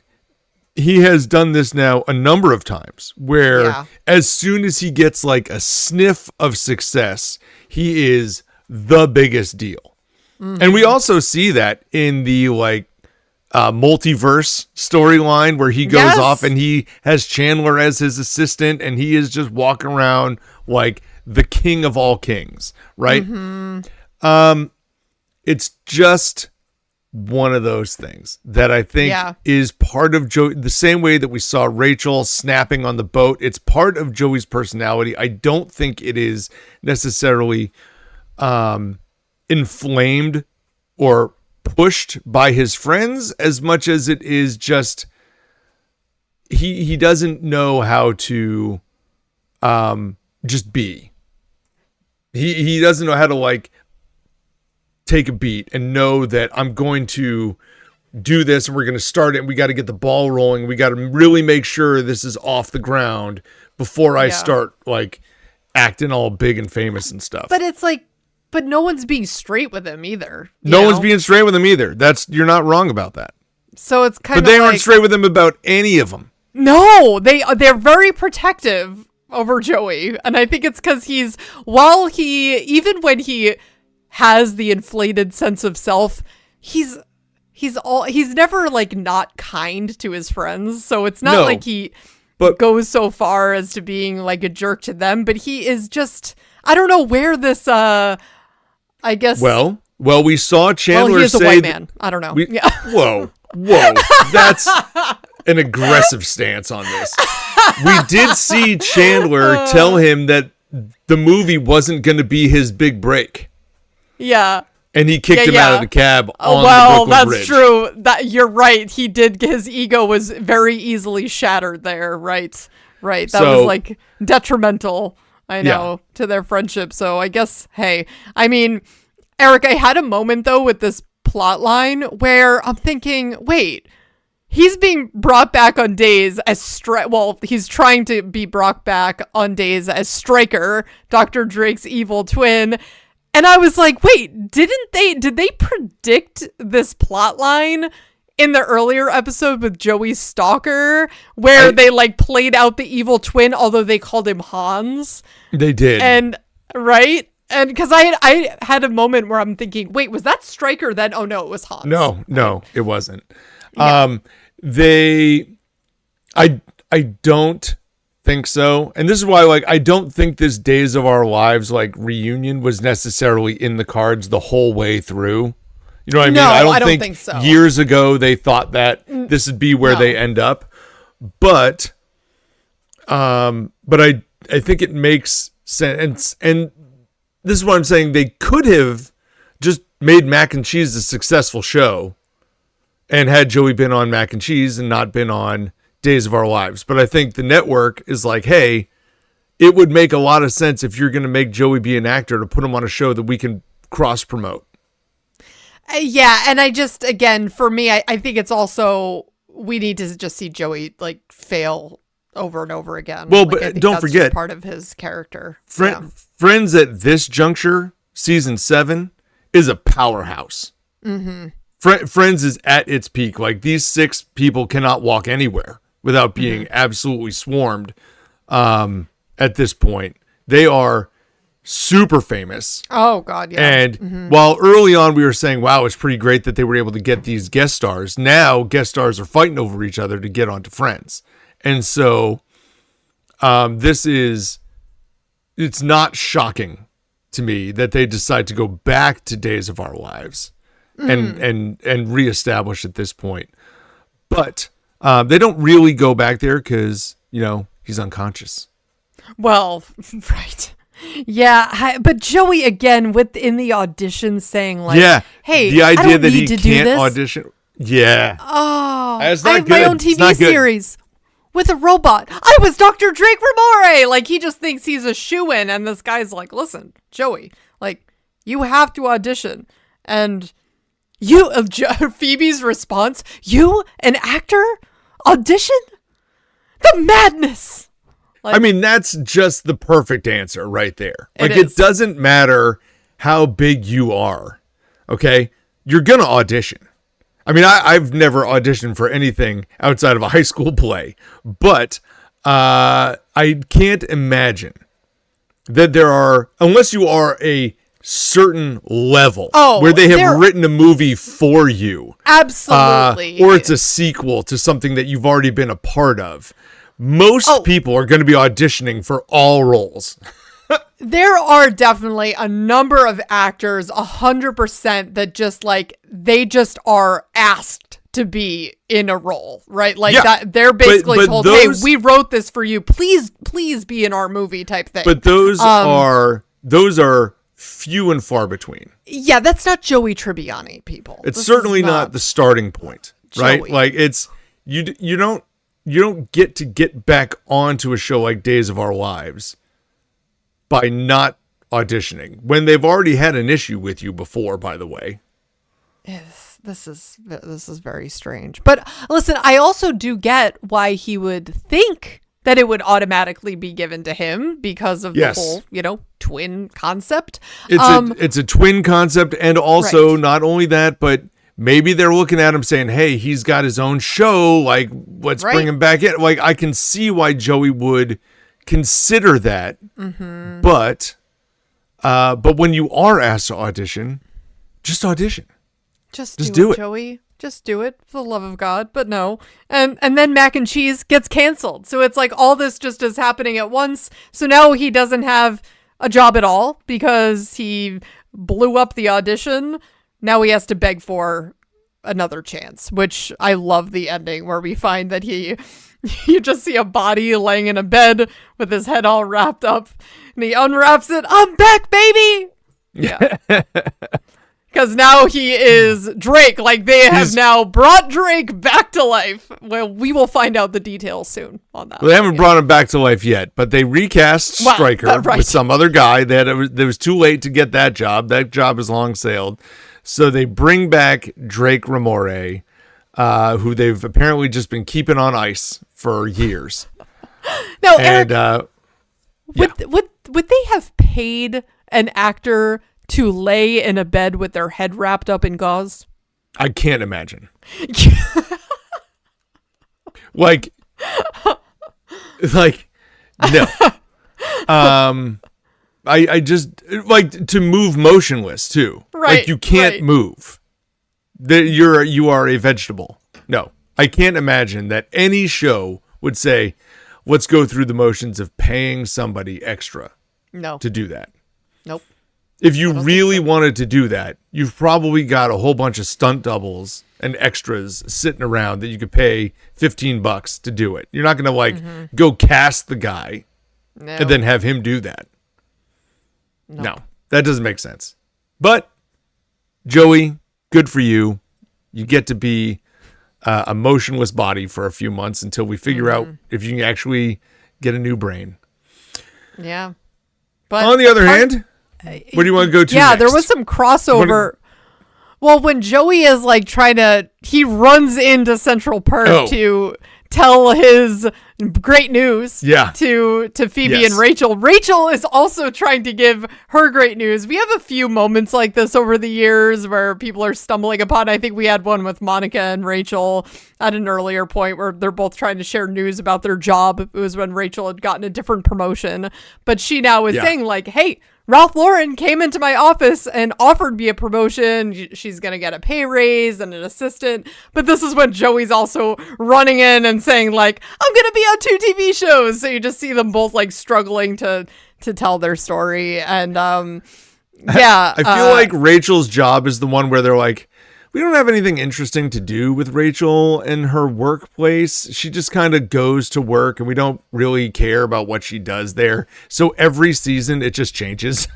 he has done this now a number of times where Yeah. as soon as he gets like a sniff of success, he is the biggest deal. And we also see that in the like multiverse storyline where he goes Yes. off and he has Chandler as his assistant and he is just walking around like the king of all kings, right? it's just one of those things that I think is part of Joey, the same way that we saw Rachel snapping on the boat. It's part of Joey's personality. I don't think it is necessarily inflamed or pushed by his friends as much as it is just he doesn't know how to just be. He doesn't know how to like take a beat and know that I'm going to do this and we're going to start it and we got to get the ball rolling. We got to really make sure this is off the ground before I start like acting all big and famous and stuff. But it's like, but no one's being straight with him either. No one's being straight with him either. You're not wrong about that. So it's kind of But they aren't straight with him about any of them. No, they're very protective over Joey. And I think it's because even when he has the inflated sense of self, he's never like not kind to his friends. So it's not like he goes so far as to being like a jerk to them, but he is just, I don't know where this I guess Well, we saw Chandler he is say a white man. I don't know. Whoa. That's an aggressive stance on this. We did see Chandler tell him that the movie wasn't going to be his big break. Yeah. And he kicked him out of the cab on the Brooklyn that's Bridge. true. That you're right. He did. His ego was very easily shattered there. Right. That was like detrimental, I know, to their friendship. So I guess, hey, I mean, Eric, I had a moment though with this plot line where I'm thinking, wait, he's being brought back on days as he's trying to be brought back on days as Stryker, Dr. Drake's evil twin. And I was like, wait, did they predict this plot line in the earlier episode with Joey's stalker where they like played out the evil twin, although they called him Hans? They did. And right? And because I had a moment where I'm thinking, wait, was that Stryker then? Oh no, it was Hans. No, it wasn't. Yeah. I don't think so. And this is why, like, I don't think this Days of Our Lives, like, reunion was necessarily in the cards the whole way through. You know what I mean? No, I don't think so. Years ago they thought that this would be where they end up. But I think it makes sense. And this is what I'm saying. They could have just made Mac and Cheese a successful show and had Joey been on Mac and Cheese and not been on Days of Our Lives. But I think the network is like, hey, it would make a lot of sense if you're going to make Joey be an actor to put him on a show that we can cross promote. Yeah. And I just, again, for me, I think it's also, we need to just see Joey like fail over and over again. Well, like, but don't forget, part of his character. Friends at this juncture, season 7, is a powerhouse. Mm-hmm. Friends is at its peak. Like, these 6 people cannot walk anywhere without being absolutely swarmed. At this point, they are super famous. Oh God, yeah. And while early on we were saying, wow, it's pretty great that they were able to get these guest stars. Now guest stars are fighting over each other to get onto Friends. And so it's not shocking to me that they decide to go back to Days of Our Lives and reestablish at this point. But they don't really go back there because, he's unconscious. Well, right. Yeah, but Joey again within the audition saying like, "Hey, the idea I don't that need he to can't do this. audition." Yeah. Oh, That's I not have good. my own It's not TV good. series with a robot. I was Dr. Drake Ramore. Like, he just thinks he's a shoo-in, and this guy's like, "Listen, Joey, like, you have to audition." And Phoebe's response: "You, an actor, audition? The madness!" Like, I mean, that's just the perfect answer right there. Like, it doesn't matter how big you are, okay? You're going to audition. I mean, I've never auditioned for anything outside of a high school play, but I can't imagine that there are, unless you are a certain level where they have written a movie for you. Absolutely. Or it's a sequel to something that you've already been a part of. Most people are going to be auditioning for all roles. There are definitely a number of actors, 100%, that just like, they just are asked to be in a role, right? Like that they're basically told, hey, we wrote this for you. Please be in our movie type thing. But those are few and far between. Yeah, that's not Joey Tribbiani, people. It's certainly not the starting point, right? Joey. Like it's you don't get back onto a show like Days of Our Lives by not auditioning when they've already had an issue with you before, by the way. Yes, this is very strange. But listen, I also do get why he would think that it would automatically be given to him because of the whole, twin concept. It's a twin concept, and also not only that, but maybe they're looking at him saying, hey, he's got his own show, like, let's bring him back in. Like, I can see why Joey would consider that. Mm-hmm. But when you are asked to audition, just audition. Just do it, Joey. Just do it, for the love of God. But no. And then Mac and Cheese gets canceled. So it's like all this just is happening at once. So now he doesn't have a job at all because he blew up the audition. Now he has to beg for another chance, which I love the ending where we find that you just see a body laying in a bed with his head all wrapped up and he unwraps it. I'm back, baby. Yeah. Because now he is Drake. Like, they have now brought Drake back to life. Well, we will find out the details soon on that. Well, they haven't brought him back to life yet, but they recast Stryker with some other guy. It was too late to get that job. That job is long sailed. So they bring back Drake Ramore, who they've apparently just been keeping on ice for years. Now, Eric, would they have paid an actor to lay in a bed with their head wrapped up in gauze? I can't imagine. like, no. I just, like, to move motionless too. Right. Like, you can't move. You are a vegetable. No, I can't imagine that any show would say, let's go through the motions of paying somebody extra. To do that. Nope. If you really wanted to do that, you've probably got a whole bunch of stunt doubles and extras sitting around that you could pay $15 to do it. You're not going to go cast the guy and then have him do that. Nope. No, that doesn't make sense. But Joey, good for you. You get to be a motionless body for a few months until we figure out if you can actually get a new brain. Yeah. But on the other hand, where do you want to go to next? There was some crossover. Well, when Joey is like he runs into Central Perk to tell his great news to Phoebe and Rachel. Rachel is also trying to give her great news. We have a few moments like this over the years where people are stumbling upon. I think we had one with Monica and Rachel at an earlier point where they're both trying to share news about their job. It was when Rachel had gotten a different promotion. But she now is saying like, hey, Ralph Lauren came into my office and offered me a promotion. She's going to get a pay raise and an assistant. But this is when Joey's also running in and saying like, I'm going to be on 2 TV shows. So you just see them both like struggling to tell their story. And I feel like Rachel's job is the one where they're like, we don't have anything interesting to do with Rachel in her workplace. She just kind of goes to work and we don't really care about what she does there. So every season it just changes.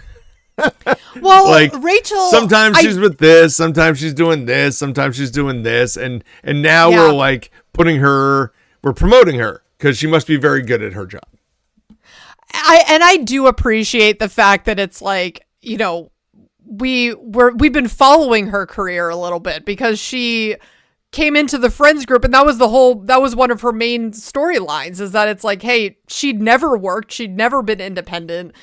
Well, like Rachel, sometimes she's with this, sometimes she's doing this, sometimes she's doing this. And now we're like we're promoting her because she must be very good at her job. I do appreciate the fact that it's like, we've been following her career a little bit because she came into the Friends group and that was one of her main storylines is that it's like, hey, she'd never worked. She'd never been independent,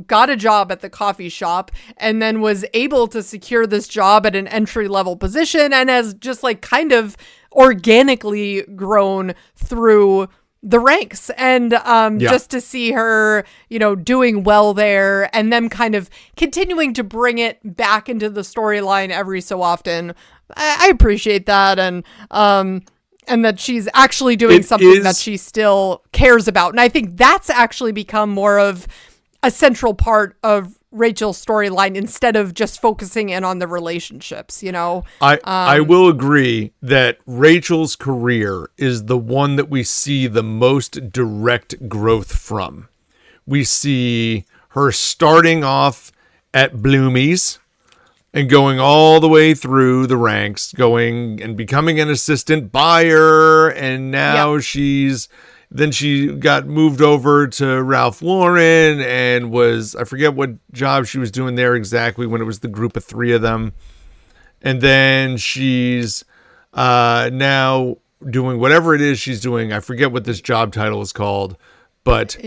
got a job at the coffee shop and then was able to secure this job at an entry level position and has just like kind of organically grown through the ranks and just to see her, doing well there and them kind of continuing to bring it back into the storyline every so often. I appreciate that. And that she's actually doing something that she still cares about. And I think that's actually become more of a central part of Rachel's storyline instead of just focusing in on the relationships, you know? I will agree that Rachel's career is the one that we see the most direct growth from. We see her starting off at Bloomie's and going all the way through the ranks, going and becoming an assistant buyer, and now then she got moved over to Ralph Lauren and I forget what job she was doing there exactly when it was the group of three of them. And then she's now doing whatever it is she's doing. I forget what this job title is called, but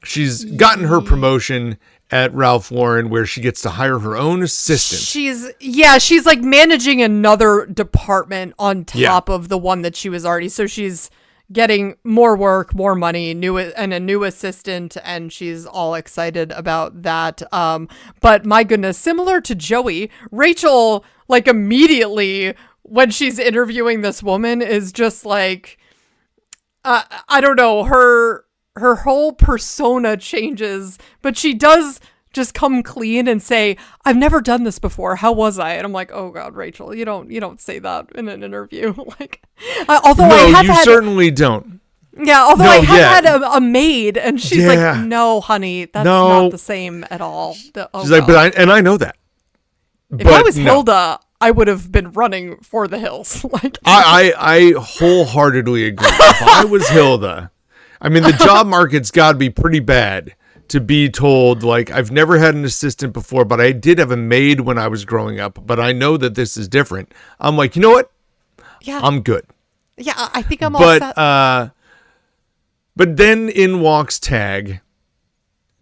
she's gotten her promotion at Ralph Lauren where she gets to hire her own assistant. She's like managing another department on top of the one that she was already. So she's getting more work, more money, and a new assistant, and she's all excited about that. But my goodness, similar to Joey, Rachel, like immediately when she's interviewing this woman is just like, I don't know, her whole persona changes, but she does just come clean and say, I've never done this before. How was I? And I'm like, oh God, Rachel, you don't say that in an interview. Like, although you certainly don't. Yeah, although I have had a maid, and she's like, no, honey, that's not the same at all. She's like, I know that. If I was Hilda, I would have been running for the hills. Like, I wholeheartedly agree. If I was Hilda, I mean, the job market's got to be pretty bad to be told, like, I've never had an assistant before, but I did have a maid when I was growing up, but I know that this is different. I'm like, you know what? Yeah. I'm good. Yeah, I think I'm all set. But then in walks Tag,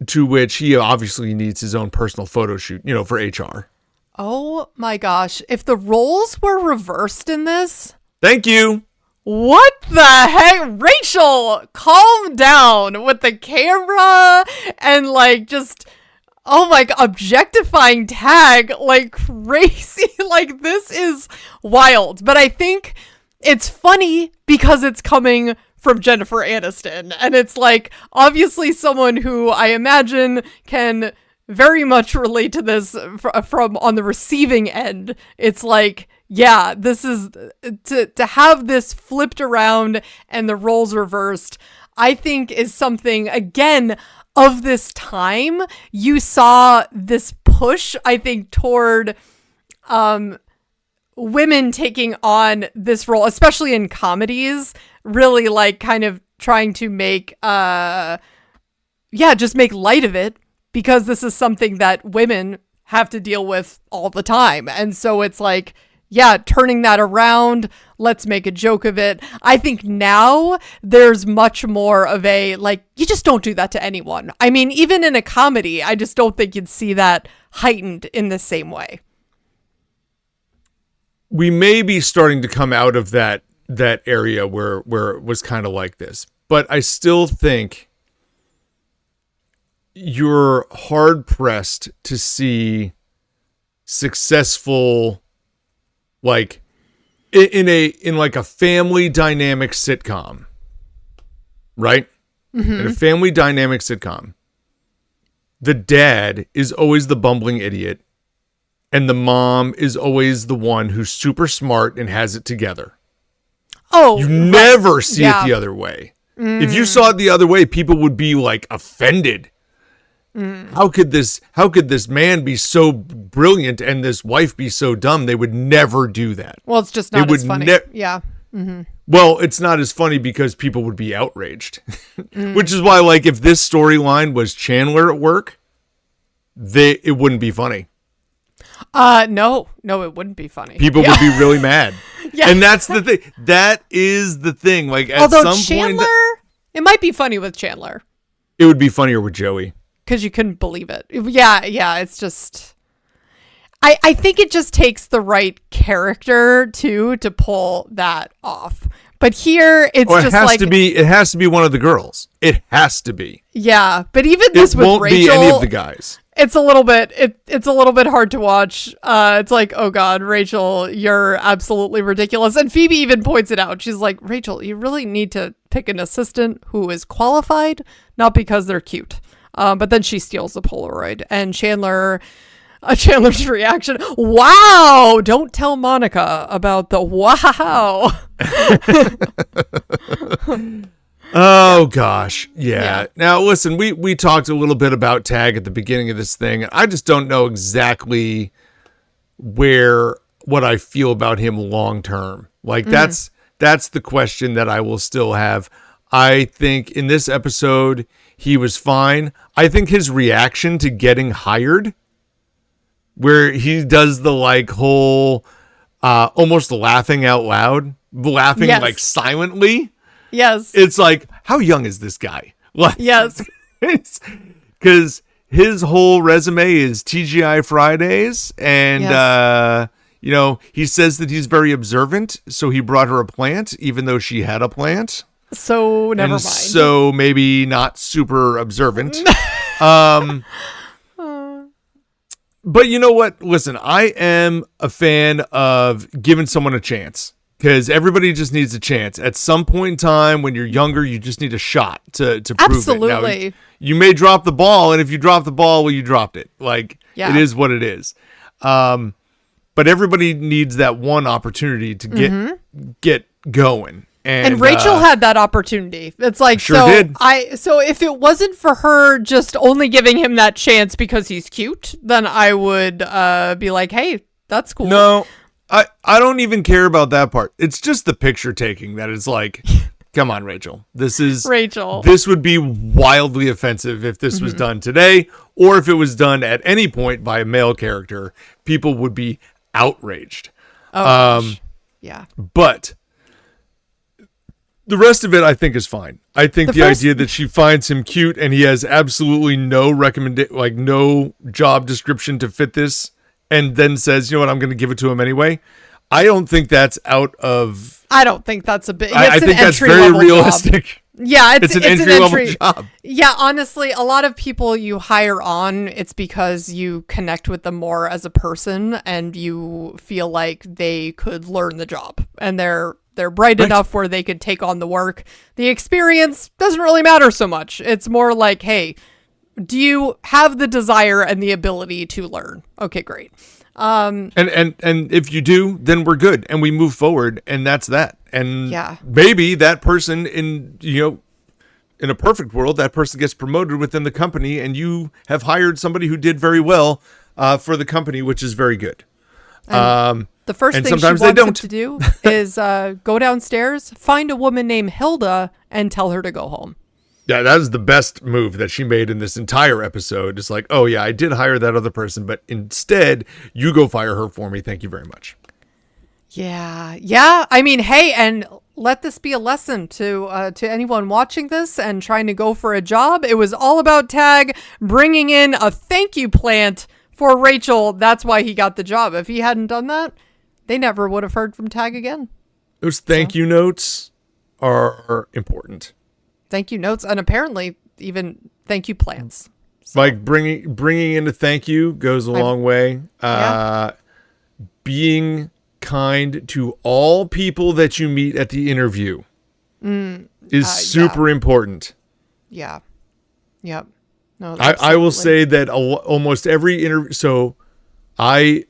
to which he obviously needs his own personal photo shoot, for HR. Oh my gosh. If the roles were reversed in this. Thank you. What the heck? Rachel, calm down with the camera and like just, oh my God, objectifying Tag like crazy. Like, this is wild. But I think it's funny because it's coming from Jennifer Aniston. And it's like, obviously someone who I imagine can very much relate to this from on the receiving end. It's like, yeah, this is to have this flipped around and the roles reversed, I think is something, again, of this time. You saw this push, I think, toward women taking on this role, especially in comedies, really like kind of trying to make, just make light of it, because this is something that women have to deal with all the time. And so it's like, yeah, turning that around, let's make a joke of it. I think now there's much more of a, like, you just don't do that to anyone. I mean, even in a comedy, I just don't think you'd see that heightened in the same way. We may be starting to come out of that area where it was kind of like this. But I still think you're hard-pressed to see successful, like, in like a family dynamic sitcom, right? Mm-hmm. In a family dynamic sitcom, the dad is always the bumbling idiot, and the mom is always the one who's super smart and has it together. Oh, you never see it the other way. If you saw it the other way, people would be like offended. How could this man be so brilliant and this wife be so dumb? They would never do that. Well, it's just not as funny. Yeah. Mm-hmm. Well, it's not as funny because people would be outraged, which is why, like, if this storyline was Chandler at work, it wouldn't be funny. No, it wouldn't be funny. People would be really mad. Yeah. And that's the thing. That is the thing. Like, at some Chandler, point, it might be funny with Chandler. It would be funnier with Joey. Because you couldn't believe it. Yeah, it's just, I think it just takes the right character to pull that off. But here, it has to be one of the girls. It has to be. Yeah, but even this with Rachel, it won't be any of the guys. It's a little bit hard to watch. It's like, oh God, Rachel, you're absolutely ridiculous. And Phoebe even points it out. She's like, Rachel, you really need to pick an assistant who is qualified, not because they're cute. But then she steals the Polaroid, and Chandler's reaction, wow, don't tell Monica about the wow. Oh gosh. Yeah. Now listen, we talked a little bit about Tag at the beginning of this thing. I just don't know exactly what I feel about him long term. Like that's the question that I will still have. I think in this episode he was fine. I think his reaction to getting hired, where he does the like whole almost laughing out loud, laughing like silently. Yes. It's like, how young is this guy? Like, yes. Because his whole resume is TGI Fridays. And, he says that he's very observant. So he brought her a plant, even though she had a plant. So never mind. So maybe not super observant. But you know what? Listen, I am a fan of giving someone a chance. Because everybody just needs a chance. At some point in time, when you're younger, you just need a shot to prove Absolutely. it. Now, you may drop the ball, and if you drop the ball, well, you dropped it. Like, It is what it is. But everybody needs that one opportunity to get going. And Rachel had that opportunity. It's like, did. So if it wasn't for her just only giving him that chance because he's cute, then I would be like, hey, that's cool. No. I don't even care about that part. It's just the picture taking that is like, come on, Rachel. Rachel. This would be wildly offensive if this was done today, or if it was done at any point by a male character. People would be outraged. Oh, yeah. But the rest of it, I think, is fine. I think the idea that she finds him cute and he has absolutely no no job description to fit this, and then says, you know what, I'm going to give it to him anyway. I don't think that's out of... I don't think that's a bit... I think that's very realistic. Job. Yeah, it's an entry-level job. Yeah, honestly, a lot of people you hire on, it's because you connect with them more as a person and you feel like they could learn the job. And they're bright enough where they could take on the work. The experience doesn't really matter so much. It's more like, hey... do you have the desire and the ability to learn? Okay, great. And if you do, then we're good and we move forward, and that's that. And maybe that person in a perfect world, that person gets promoted within the company and you have hired somebody who did very well for the company, which is very good. The first thing she wants him to do is go downstairs, find a woman named Hilda and tell her to go home. Yeah, that is the best move that she made in this entire episode. It's like, oh yeah, I did hire that other person, but instead you go fire her for me. Thank you very much. Yeah. Yeah. I mean, hey, and let this be a lesson to anyone watching this and trying to go for a job. It was all about Tag bringing in a thank you plant for Rachel. That's why he got the job. If he hadn't done that, they never would have heard from Tag again. Those thank you notes are important. Thank you notes, and apparently even thank you plans. So. Like bringing in a thank you goes a long way. Being kind to all people that you meet at the interview is super important. Yeah. Yep. No, I will say that almost every interview. So I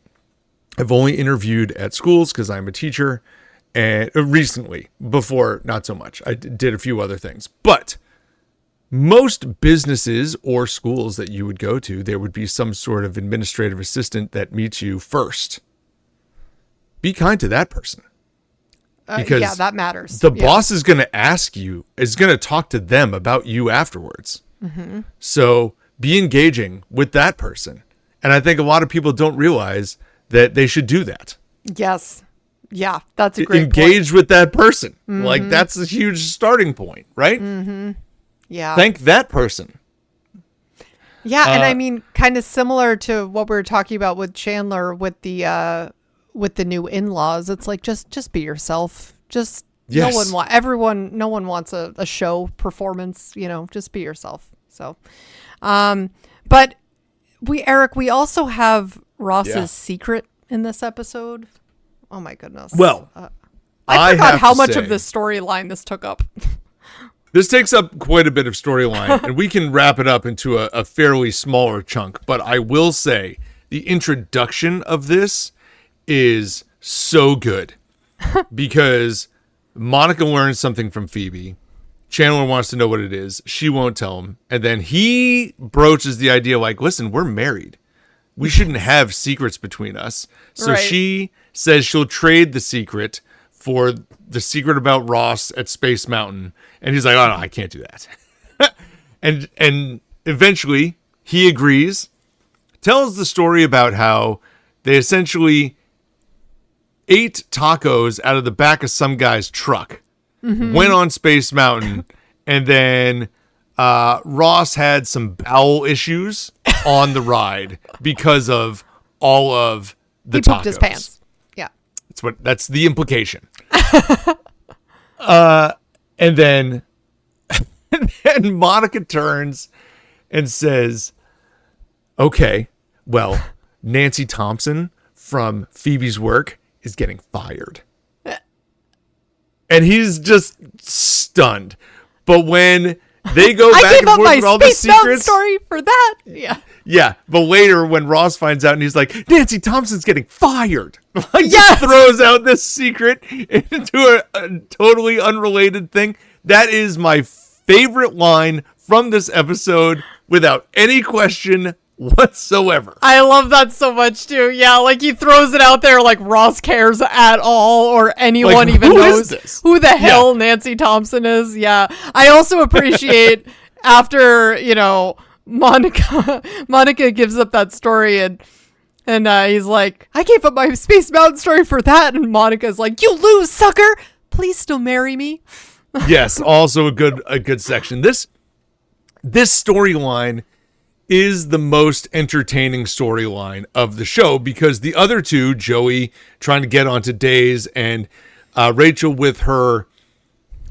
have only interviewed at schools because I'm a teacher. And recently, before, not so much. I did a few other things. But most businesses or schools that you would go to, there would be some sort of administrative assistant that meets you first. Be kind to that person. Because that matters. The boss is going to ask you, is going to talk to them about you afterwards. Mm-hmm. So be engaging with that person. And I think a lot of people don't realize that they should do that. Yes. Yeah, that's a great Engage with that person. Mm-hmm. Like, that's a huge starting point, right? Mm-hmm. Yeah. Thank that person. Yeah, and I mean, kind of similar to what we were talking about with Chandler with the new in-laws. It's like, just be yourself. Just no one wants a show performance, just be yourself. So, but we also have Ross's secret in this episode. Oh my goodness. Well, I forgot how much of this storyline this took up. This takes up quite a bit of storyline, and we can wrap it up into a fairly smaller chunk. But I will say the introduction of this is so good because Monica learns something from Phoebe. Chandler wants to know what it is. She won't tell him. And then he broaches the idea like, listen, we're married. We shouldn't have secrets between us. So she says she'll trade the secret for the secret about Ross at Space Mountain. And he's like, oh, no, I can't do that. and eventually he agrees, tells the story about how they essentially ate tacos out of the back of some guy's truck, went on Space Mountain, and then Ross had some bowel issues on the ride because of all of the tacos. He pooped his pants. Yeah. That's the implication. And then Monica turns and says, okay, well, Nancy Thompson from Phoebe's work is getting fired. And he's just stunned. But when they go back and forth with all the secrets, story for that. Yeah, but later when Ross finds out and he's like, Nancy Thompson's getting fired. Just throws out this secret into a totally unrelated thing. That is my favorite line from this episode without any question whatsoever. I love that so much too. Yeah, like he throws it out there like Ross cares at all or anyone like, even knows who the hell Nancy Thompson is. Yeah. I also appreciate after, Monica gives up that story and he's like, I gave up my Space Mountain story for that. And Monica's like, you lose, sucker. Please still marry me. Yes. Also a good section. This storyline is the most entertaining storyline of the show because the other two, Joey trying to get onto Days and Rachel with her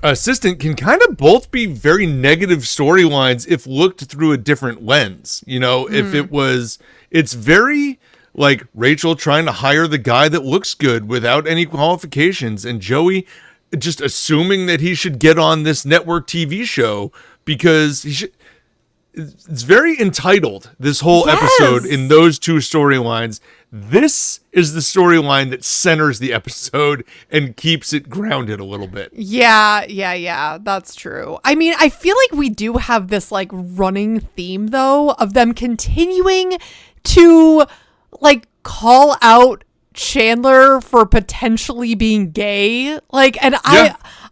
assistant, can kind of both be very negative storylines if looked through a different lens. If it's very like Rachel trying to hire the guy that looks good without any qualifications and Joey just assuming that he should get on this network TV show because he should. It's very entitled, this whole episode in those two storylines. This is the storyline that centers the episode and keeps it grounded a little bit. Yeah, that's true. I mean, I feel like we do have this like running theme though of them continuing to like call out Chandler for potentially being gay. Like, and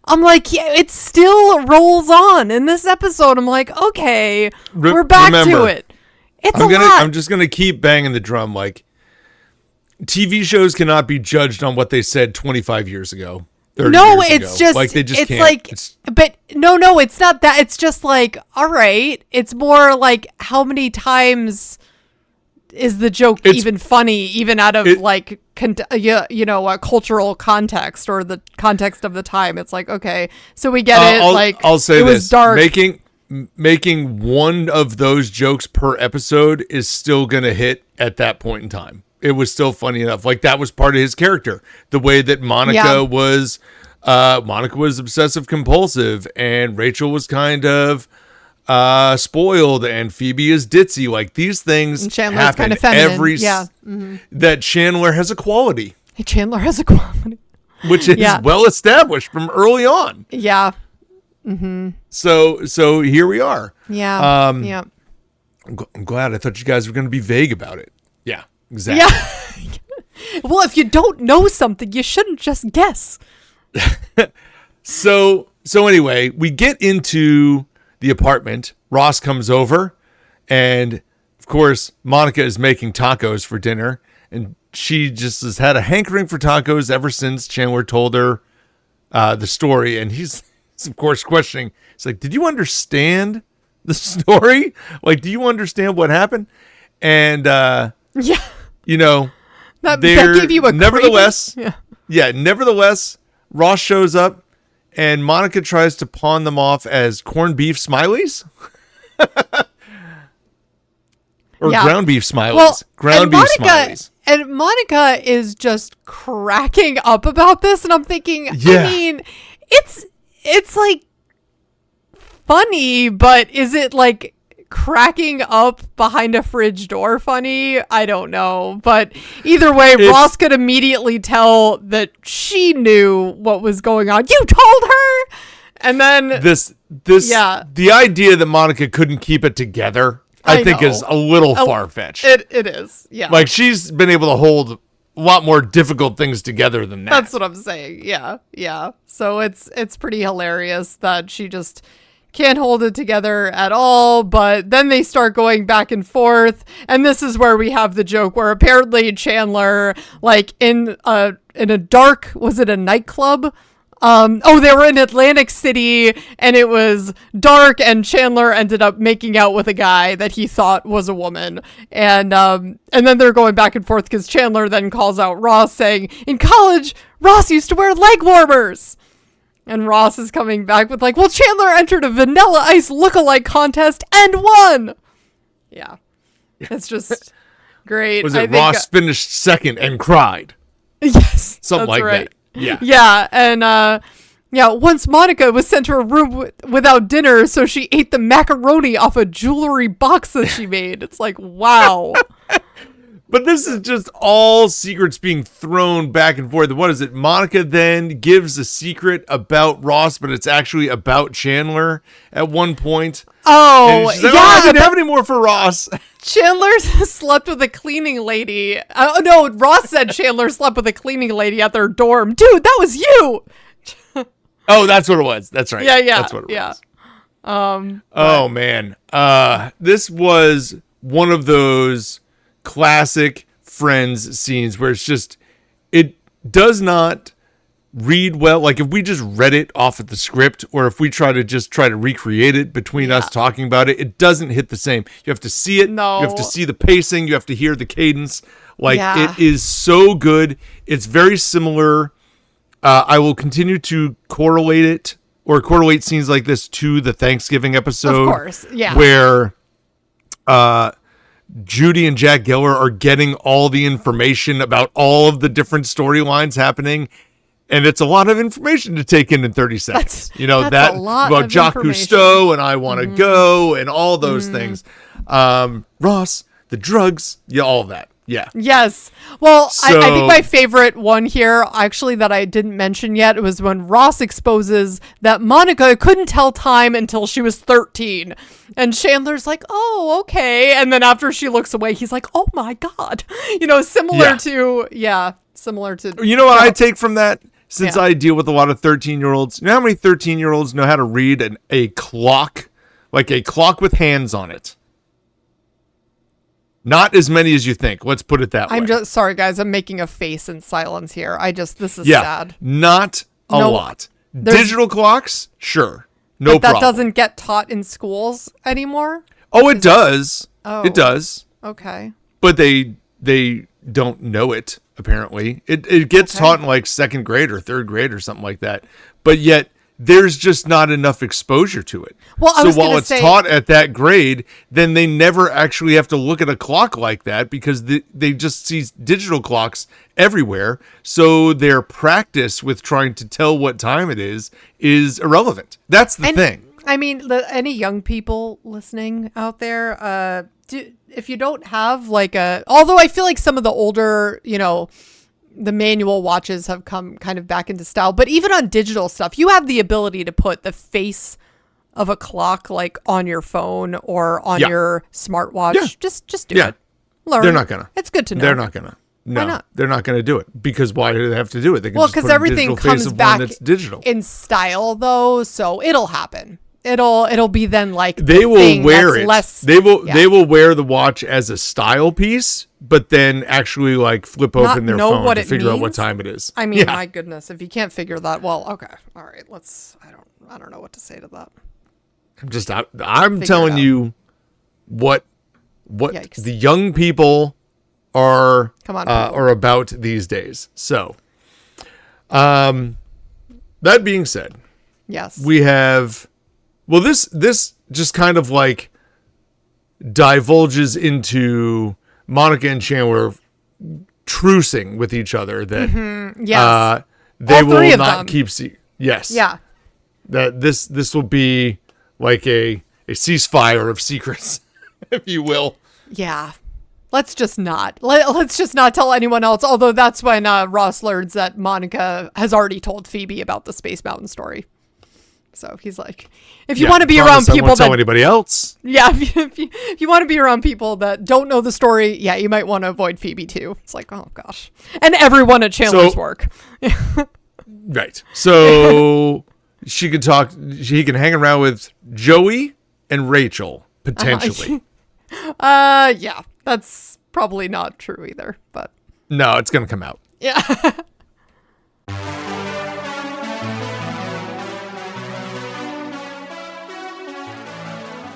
I'm like, yeah, it still rolls on in this episode. I'm like, okay, we're back to it. It's a lot. I'm just going to keep banging the drum. Like, TV shows cannot be judged on what they said 25 years ago. No, it's ago. Just, like they just it's can't. Like, but no, it's not that. It's just like, all right. It's more like how many times is the joke even funny, even out of like, a cultural context or the context of the time. It's like, okay, so we get it. I'll say it this: was dark. making one of those jokes per episode is still gonna hit at that point in time. It was still funny enough. Like that was part of his character. The way that Monica was obsessive compulsive, and Rachel was kind of spoiled, and Phoebe is ditzy. Like these things happen kind of feminine. That Chandler has a quality. Chandler has a quality, which is well established from early on. Yeah. So here we are. Yeah. I'm glad. I thought you guys were going to be vague about it. Yeah. Exactly. Yeah. Well, if you don't know something, you shouldn't just guess. So anyway, we get into the apartment. Ross comes over, and of course Monica is making tacos for dinner, and she just has had a hankering for tacos ever since Chandler told her the story. And he's of course questioning. It's like, did you understand the story? Like, do you understand what happened? And that gave you a nevertheless nevertheless Ross shows up, and Monica tries to pawn them off as corned beef smileys. Or ground beef smileys. Well, ground beef smileys. And Monica is just cracking up about this, and I'm thinking, I mean, it's like funny, but is it like cracking up behind a fridge door funny? I don't know. But either way, Ross could immediately tell that she knew what was going on. You told her? And then the idea that Monica couldn't keep it together, I think is a little far-fetched. It is. Yeah. Like, she's been able to hold a lot more difficult things together than that. That's what I'm saying. Yeah. Yeah. So it's pretty hilarious that she just can't hold it together at all, but then they start going back and forth, and this is where we have the joke where apparently Chandler, like in a dark, was it a nightclub? They were in Atlantic City, and it was dark, and Chandler ended up making out with a guy that he thought was a woman, and then they're going back and forth because Chandler then calls out Ross saying, in college, Ross used to wear leg warmers. And Ross is coming back with like, well, Chandler entered a Vanilla Ice lookalike contest and won. Yeah. It's just great. Was it Ross finished second and cried? Yes. Something like that. Yeah. Yeah. And once Monica was sent to her room without dinner, so she ate the macaroni off a jewelry box that she made. It's like, wow. But this is just all secrets being thrown back and forth. What is it? Monica then gives a secret about Ross, but it's actually about Chandler at one point. Oh, she's like, I didn't have any more for Ross. Chandler slept with a cleaning lady. No, Ross said Chandler slept with a cleaning lady at their dorm. Dude, that was you. Oh, that's what it was. That's right. Yeah. That's what it was. Man. This was one of those classic Friends scenes where it's just, it does not read well. Like, if we just read it off of the script, or if we try to recreate it between us talking about it, it doesn't hit the same. You have to see it. No. You have to see the pacing. You have to hear the cadence. Like, it is so good. It's very similar. I will continue to correlate scenes like this to the Thanksgiving episode. Of course, yeah. Where Judy and Jack Geller are getting all the information about all of the different storylines happening, and it's a lot of information to take in 30 seconds. That's a lot about of Jacques information. Cousteau and I Want to Go and all those things. Ross, the drugs, all of that. Yeah. Yes. Well, I think my favorite one here, actually, that I didn't mention yet, was when Ross exposes that Monica couldn't tell time until she was 13. And Chandler's like, oh, okay. And then after she looks away, he's like, oh my God. Similar to. You know what I take from that? Since I deal with a lot of 13-year-olds. You know how many 13-year-olds know how to read a clock? Like a clock with hands on it. Not as many as you think. Let's put it that way. I'm just sorry, guys. I'm making a face in silence here. This is sad. Not a lot. Digital clocks, sure. No problem. But that doesn't get taught in schools anymore? Oh, it does. Oh. It does. Okay. But they don't know it, apparently. It gets taught in like second grade or third grade or something like that. But yet there's just not enough exposure to it. Well, while it's taught at that grade, then they never actually have to look at a clock like that because they just see digital clocks everywhere. So their practice with trying to tell what time it is irrelevant. That's the thing. I mean, any young people listening out there, if you don't have although I feel like some of the older, the manual watches have come kind of back into style, but even on digital stuff, you have the ability to put the face of a clock like on your phone or on your smartwatch. Yeah. Just do it. Learn. They're not gonna. It's good to know. They're not gonna. No, why not? They're not gonna do it because why do they have to do it? They can because everything comes back in style though, so it'll happen. It'll be then like they will wear it. They will wear the watch as a style piece, but then actually like flip open their phone to figure out what time it is. I mean, my goodness, if you can't figure that, well, okay, all right, I don't know what to say to that. I'm telling you what Yikes. the young people are about these days. So, that being said, yes, we have. Well, this just kind of like divulges into Monica and Chandler trucing with each other that they will not keep. Yes. Yeah. That this will be like a ceasefire of secrets, if you will. Yeah. Let's just not. Let's just not tell anyone else. Although that's when Ross learns that Monica has already told Phoebe about the Space Mountain story. So he's like, if you want to be around people that... tell anybody else. Yeah, if you want to be around people that don't know the story, yeah, you might want to avoid Phoebe too. It's like, oh gosh. And everyone at Chandler's work. Right. So he can hang around with Joey and Rachel, potentially. Yeah, that's probably not true either, but. No, it's going to come out. Yeah.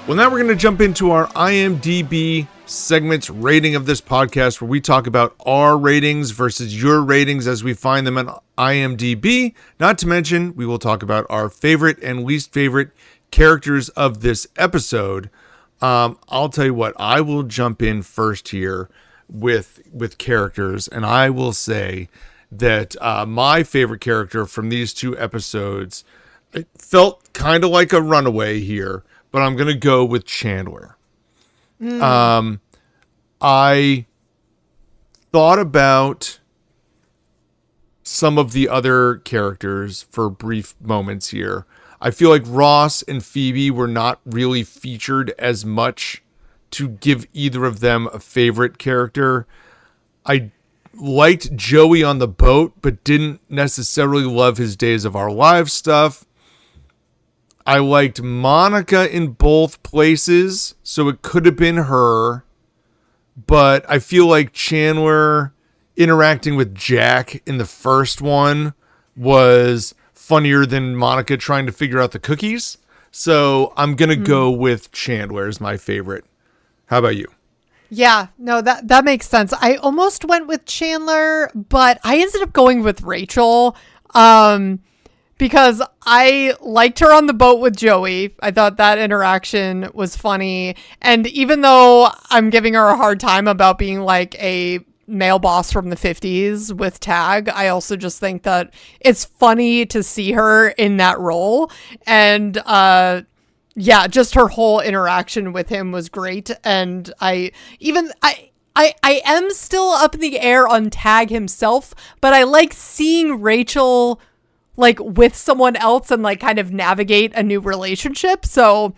Well, now we're going to jump into our IMDb segments rating of this podcast, where we talk about our ratings versus your ratings as we find them on IMDb. Not to mention, we will talk about our favorite and least favorite characters of this episode. I'll tell you what, I will jump in first here with characters, and I will say that my favorite character from these two episodes, it felt kind of like a runaway here, but I'm going to go with Chandler. I thought about some of the other characters for brief moments here. I feel like Ross and Phoebe were not really featured as much to give either of them a favorite character. I liked Joey on the boat, but didn't necessarily love his Days of Our Lives stuff. I liked Monica in both places, so it could have been her. But I feel like Chandler interacting with Jack in the first one was funnier than Monica trying to figure out the cookies. So I'm going to go with Chandler as my favorite. How about you? Yeah, no, that makes sense. I almost went with Chandler, but I ended up going with Rachel. Because I liked her on the boat with Joey. I thought that interaction was funny. And even though I'm giving her a hard time about being like a male boss from the 50s with Tag, I also just think that it's funny to see her in that role. And yeah, just her whole interaction with him was great. And I am still up in the air on Tag himself, but I like seeing Rachel like with someone else and like kind of navigate a new relationship. So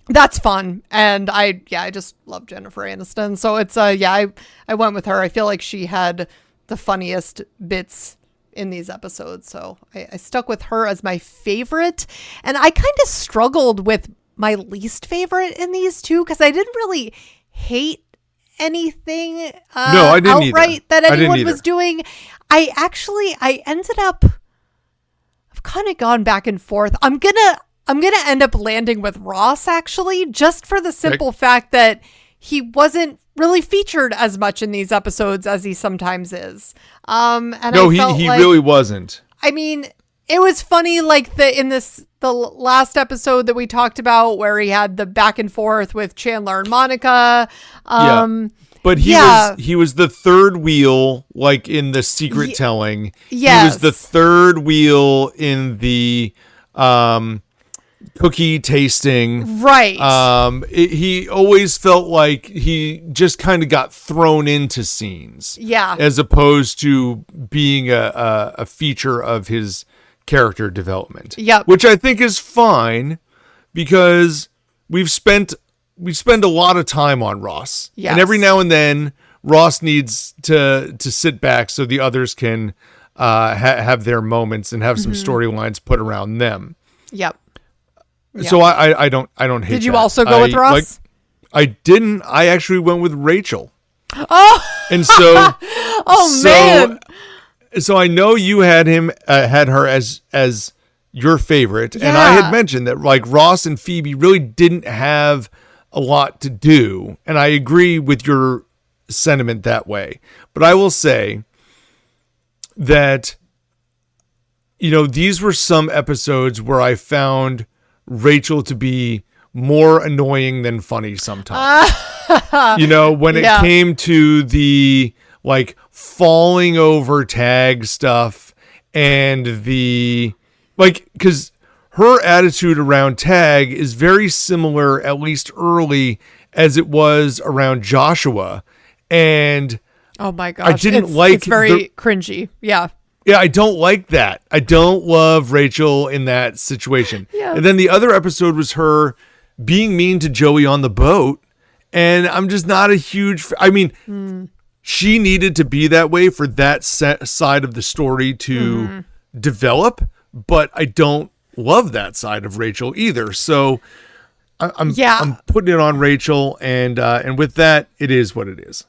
that's fun. And I just love Jennifer Aniston. So it's I went with her. I feel like she had the funniest bits in these episodes. So I stuck with her as my favorite. And I kind of struggled with my least favorite in these two, because I didn't really hate anything no, I didn't outright either. that anyone was doing. I ended up, I've kind of gone back and forth. I'm gonna end up landing with Ross, actually, just for the simple fact that he wasn't really featured as much in these episodes as he sometimes is. And no, he really wasn't. I mean, it was funny, like the last episode that we talked about where he had the back and forth with Chandler and Monica. But he was the third wheel, like in the secret telling. Yes. He was the third wheel in the cookie tasting. Right. He always felt like he just kind of got thrown into scenes. Yeah. As opposed to being a feature of his character development. Yep. Which I think is fine, because we spend a lot of time on Ross. Yes. And every now and then Ross needs to sit back so the others can have their moments and have some storylines put around them. Yep. So I don't hate Did you that. also go with Ross? I didn't. I actually went with Rachel. Oh. And so man. So I know you had her as your favorite, and I had mentioned that like Ross and Phoebe really didn't have a lot to do, and I agree with your sentiment that way. But I will say that, you know, these were some episodes where I found Rachel to be more annoying than funny sometimes. You know, when it came to the like falling over Tag stuff and the like, because her attitude around Tag is very similar, at least early, as it was around Joshua. And oh my gosh, I didn't like it's very cringy. Yeah. Yeah, I don't like that. I don't love Rachel in that situation. Yeah. And then the other episode was her being mean to Joey on the boat. And I'm just not a huge... she needed to be that way for that side of the story to develop. But I don't love that side of Rachel either. So I'm putting it on Rachel. And with that, it is what it is.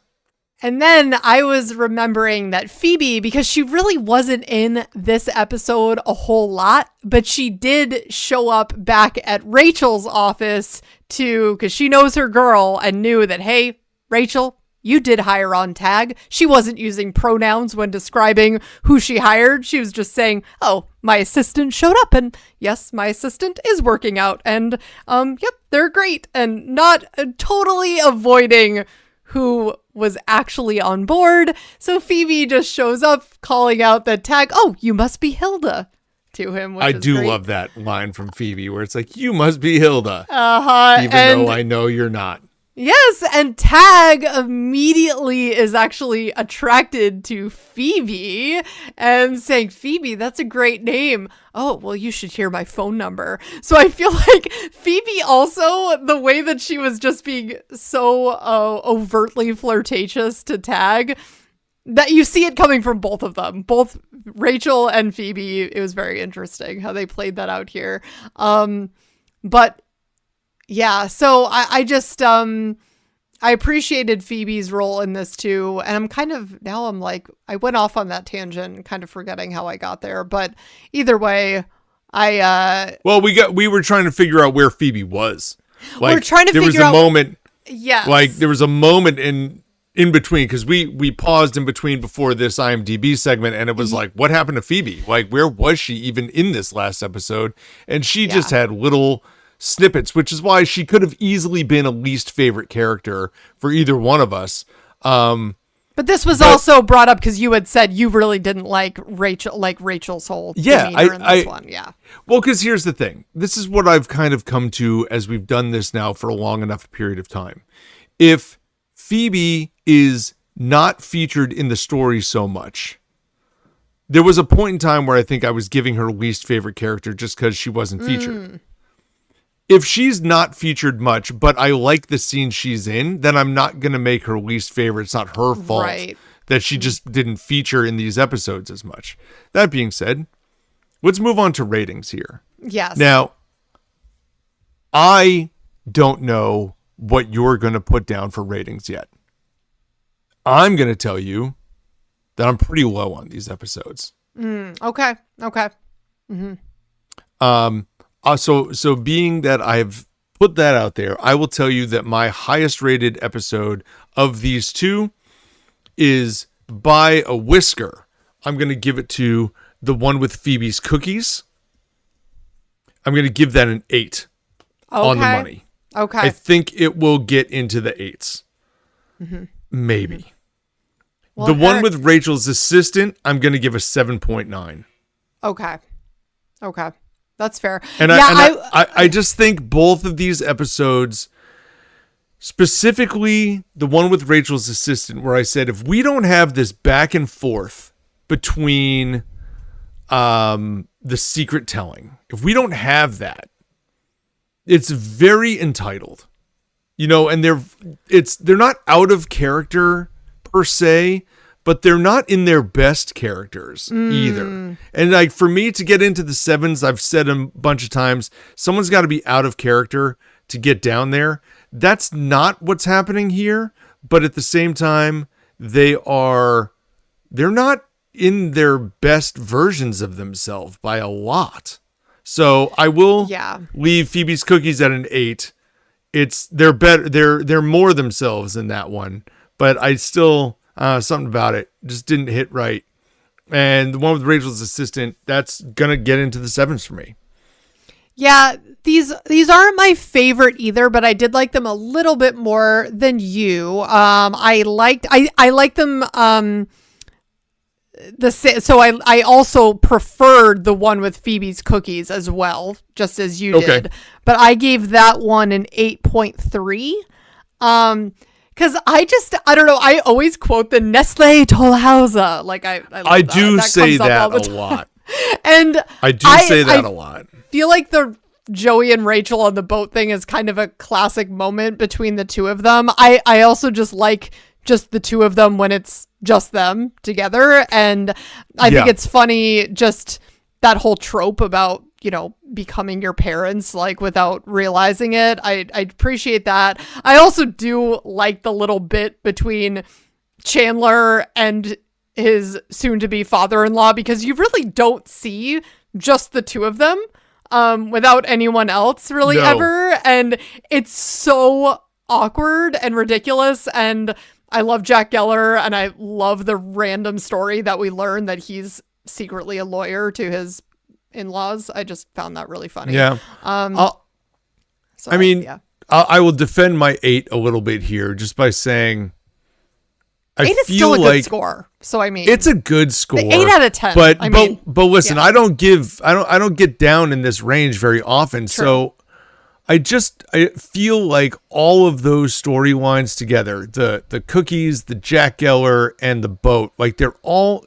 And then I was remembering that Phoebe, because she really wasn't in this episode a whole lot, but she did show up back at Rachel's office because she knows her girl and knew that, hey, Rachel, you did hire on Tag. She wasn't using pronouns when describing who she hired. She was just saying, oh, my assistant showed up and yes, my assistant is working out and yep, they're great, and not totally avoiding who was actually on board. So Phoebe just shows up calling out that Tag, oh, you must be Hilda, to him. Which I is do great. love that line from Phoebe where it's like, you must be Hilda. Even though I know you're not. Yes, and Tag immediately is actually attracted to Phoebe and saying, Phoebe, that's a great name. Oh, well, you should hear my phone number. So I feel like Phoebe also, the way that she was just being so overtly flirtatious to Tag, that you see it coming from both of them, both Rachel and Phoebe. It was very interesting how they played that out here. But yeah, so I just, I appreciated Phoebe's role in this too. And I'm like, I went off on that tangent, kind of forgetting how I got there. But either way, well, we were trying to figure out where Phoebe was. Like, we're trying to figure out. There was a moment. Yes. Like, there was a moment in between, because we paused in between before this IMDb segment, and it was like, what happened to Phoebe? Like, where was she even in this last episode? And she just had little snippets, which is why she could have easily been a least favorite character for either one of us. But this was also brought up because you had said you really didn't like Rachel's whole demeanor in this one. Yeah. Well, because here's the thing. This is what I've kind of come to as we've done this now for a long enough period of time. If Phoebe is not featured in the story so much, there was a point in time where I think I was giving her least favorite character just because she wasn't featured. If she's not featured much, but I like the scene she's in, then I'm not going to make her least favorite. It's not her fault that she just didn't feature in these episodes as much. That being said, let's move on to ratings here. Yes. Now, I don't know what you're going to put down for ratings yet. I'm going to tell you that I'm pretty low on these episodes. Okay. Mm-hmm. So being that I've put that out there, I will tell you that my highest rated episode of these two is by a whisker. I'm going to give it to the one with Phoebe's cookies. I'm going to give that an 8 on the money. Okay. I think it will get into the 8s. Maybe. Mm-hmm. Well, the one with Rachel's assistant, I'm going to give a 7.9. Okay. That's fair. And I just think both of these episodes, specifically the one with Rachel's assistant, where I said, if we don't have this back and forth between the secret telling, if we don't have that, it's very entitled, and they're not out of character per se, but they're not in their best characters either. And like, for me to get into the 7s, I've said a bunch of times, someone's got to be out of character to get down there. That's not what's happening here. But at the same time, they're not in their best versions of themselves by a lot. So I will leave Phoebe's cookies at an 8. They're better. They're more themselves in that one, but I still, something about it just didn't hit right. And the one with Rachel's assistant, that's gonna get into the 7s for me. Yeah, these aren't my favorite either, but I did like them a little bit more than you. I like them so I also preferred the one with Phoebe's cookies as well, just as you did. But I gave that one an 8.3. Because I don't know, I always quote the Nestle Tollhauser. Like I do say that a lot. And I do say that a lot. I feel like the Joey and Rachel on the boat thing is kind of a classic moment between the two of them. I also just like just the two of them when it's just them together. And I think it's funny, just that whole trope about, you know, becoming your parents, like, without realizing it. I appreciate that. I also do like the little bit between Chandler and his soon-to-be father-in-law, because you really don't see just the two of them without anyone else really ever. And it's so awkward and ridiculous. And I love Jack Geller, and I love the random story that we learn that he's secretly a lawyer to his in-laws. I just found that really funny. Yeah. So, I mean, yeah. I will defend my 8 a little bit here just by saying 8 is still a good score. So I mean, it's a good score. 8 out of 10. But listen, I don't get down in this range very often. True. So I feel like all of those storylines together, the cookies, the Jack Geller, and the boat, like, they're all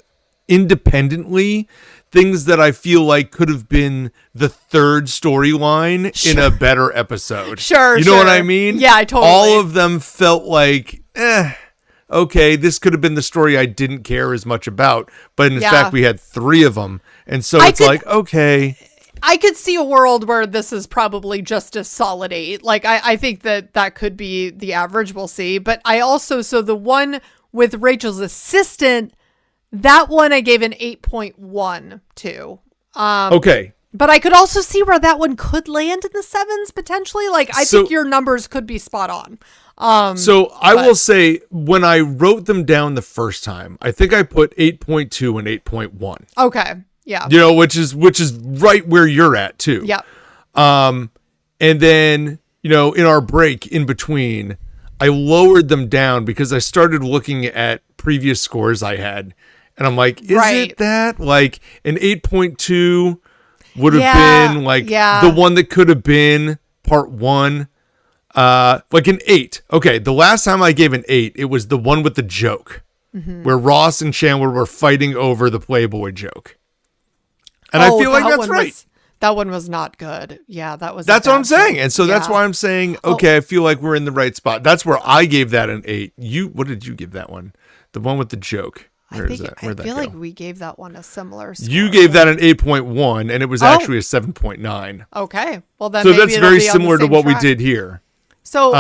independently things that I feel like could have been the third storyline in a better episode. Sure. You know what I mean? Yeah, I totally. All of them felt like, okay, this could have been the story I didn't care as much about. But in fact, we had 3 of them. And so it's like, okay. I could see a world where this is probably just a solid 8. Like, I think that could be the average. We'll see. But I also, so the one with Rachel's assistant, that one I gave an 8.1 to. Okay. But I could also see where that one could land in the 7s potentially. Like, I think your numbers could be spot on. So I will say, when I wrote them down the first time, I think I put 8.2 and 8.1. Okay. Yeah. You know, which is right where you're at too. Yeah. And then, you know, in our break in between, I lowered them down because I started looking at previous scores I had. And I'm like, is it that? Like, an 8.2 would have been like the one that could have been part 1. Like an 8. Okay, the last time I gave an 8, it was the one with the joke, where Ross and Chandler were fighting over the Playboy joke. And I feel like that's right. That one was not good. Yeah, that was. That's what I'm saying. And so that's why I'm saying, okay, I feel like we're in the right spot. That's where I gave that an 8. What did you give that one? The one with the joke. Where is that? Where'd that go? I feel like we gave that one a similar score. You gave that an 8.1, and it was actually a 7.9. Okay. Well, then so that's very similar to what we did here. So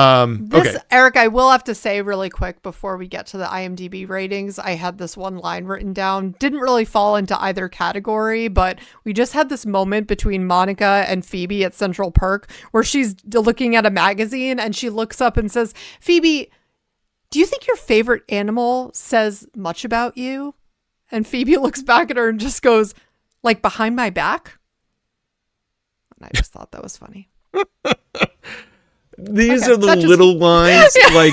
Eric, I will have to say really quick before we get to the IMDb ratings, I had this one line written down. Didn't really fall into either category, but we just had this moment between Monica and Phoebe at Central Perk where she's looking at a magazine and she looks up and says, "Phoebe, do you think your favorite animal says much about you?" And Phoebe looks back at her and just goes, "Like behind my back?" And I just thought that was funny. These are the little lines. Like,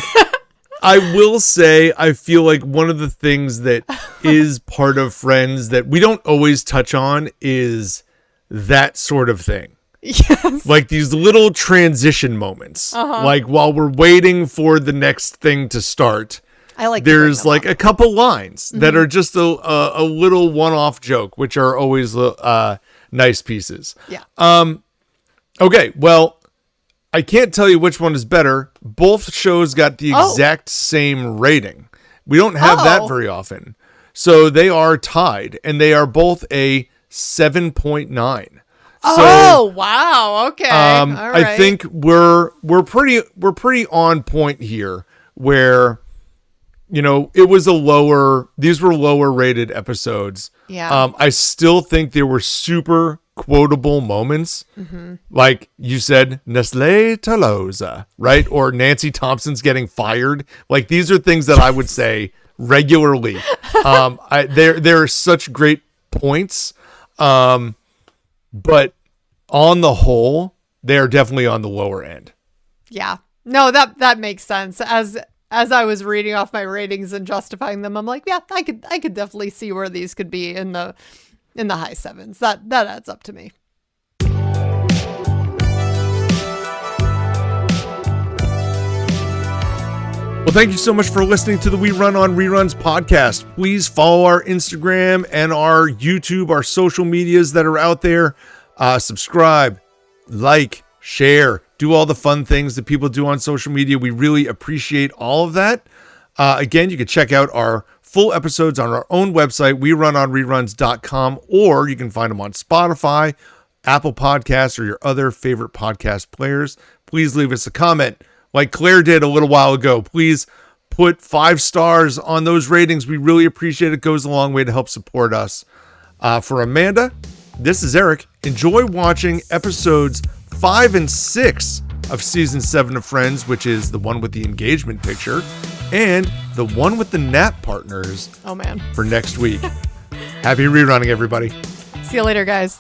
I will say, I feel like one of the things that is part of Friends that we don't always touch on is that sort of thing. Yes. Like these little transition moments. Like while we're waiting for the next thing to start, there's like a couple lines that are just a little one-off joke, which are always nice pieces. Yeah. Okay, well, I can't tell you which one is better. Both shows got the exact same rating. We don't have that very often. So they are tied, and they are both a 7.9. Oh, wow. Okay. All right. I think we're pretty on point here, where, you know, these were lower rated episodes. Yeah. I still think there were super quotable moments. Like you said, Nestle Tolosa, right? Or Nancy Thompson's getting fired. Like, these are things that I would say regularly. There are such great points. But on the whole, they're definitely on the lower end. Yeah. No, that makes sense. As as I was reading off my ratings and justifying them, I'm like, yeah, I could definitely see where these could be in the high sevens. That adds up to me. Well, thank you so much for listening to the We Run on Reruns podcast. Please follow our Instagram and our YouTube, our social medias that are out there. Subscribe, like, share, do all the fun things that people do on social media. We really appreciate all of that. Again, you can check out our full episodes on our own website, werunonreruns.com, or you can find them on Spotify, Apple Podcasts, or your other favorite podcast players. Please leave us a comment. Like Claire did a little while ago, please put 5 stars on those ratings. We really appreciate it. It goes a long way to help support us. For Amanda, this is Eric. Enjoy watching episodes 5 and 6 of season 7 of Friends, which is the one with the engagement picture, and the one with the nap partners. Oh, man. For next week. Happy rerunning, everybody. See you later, guys.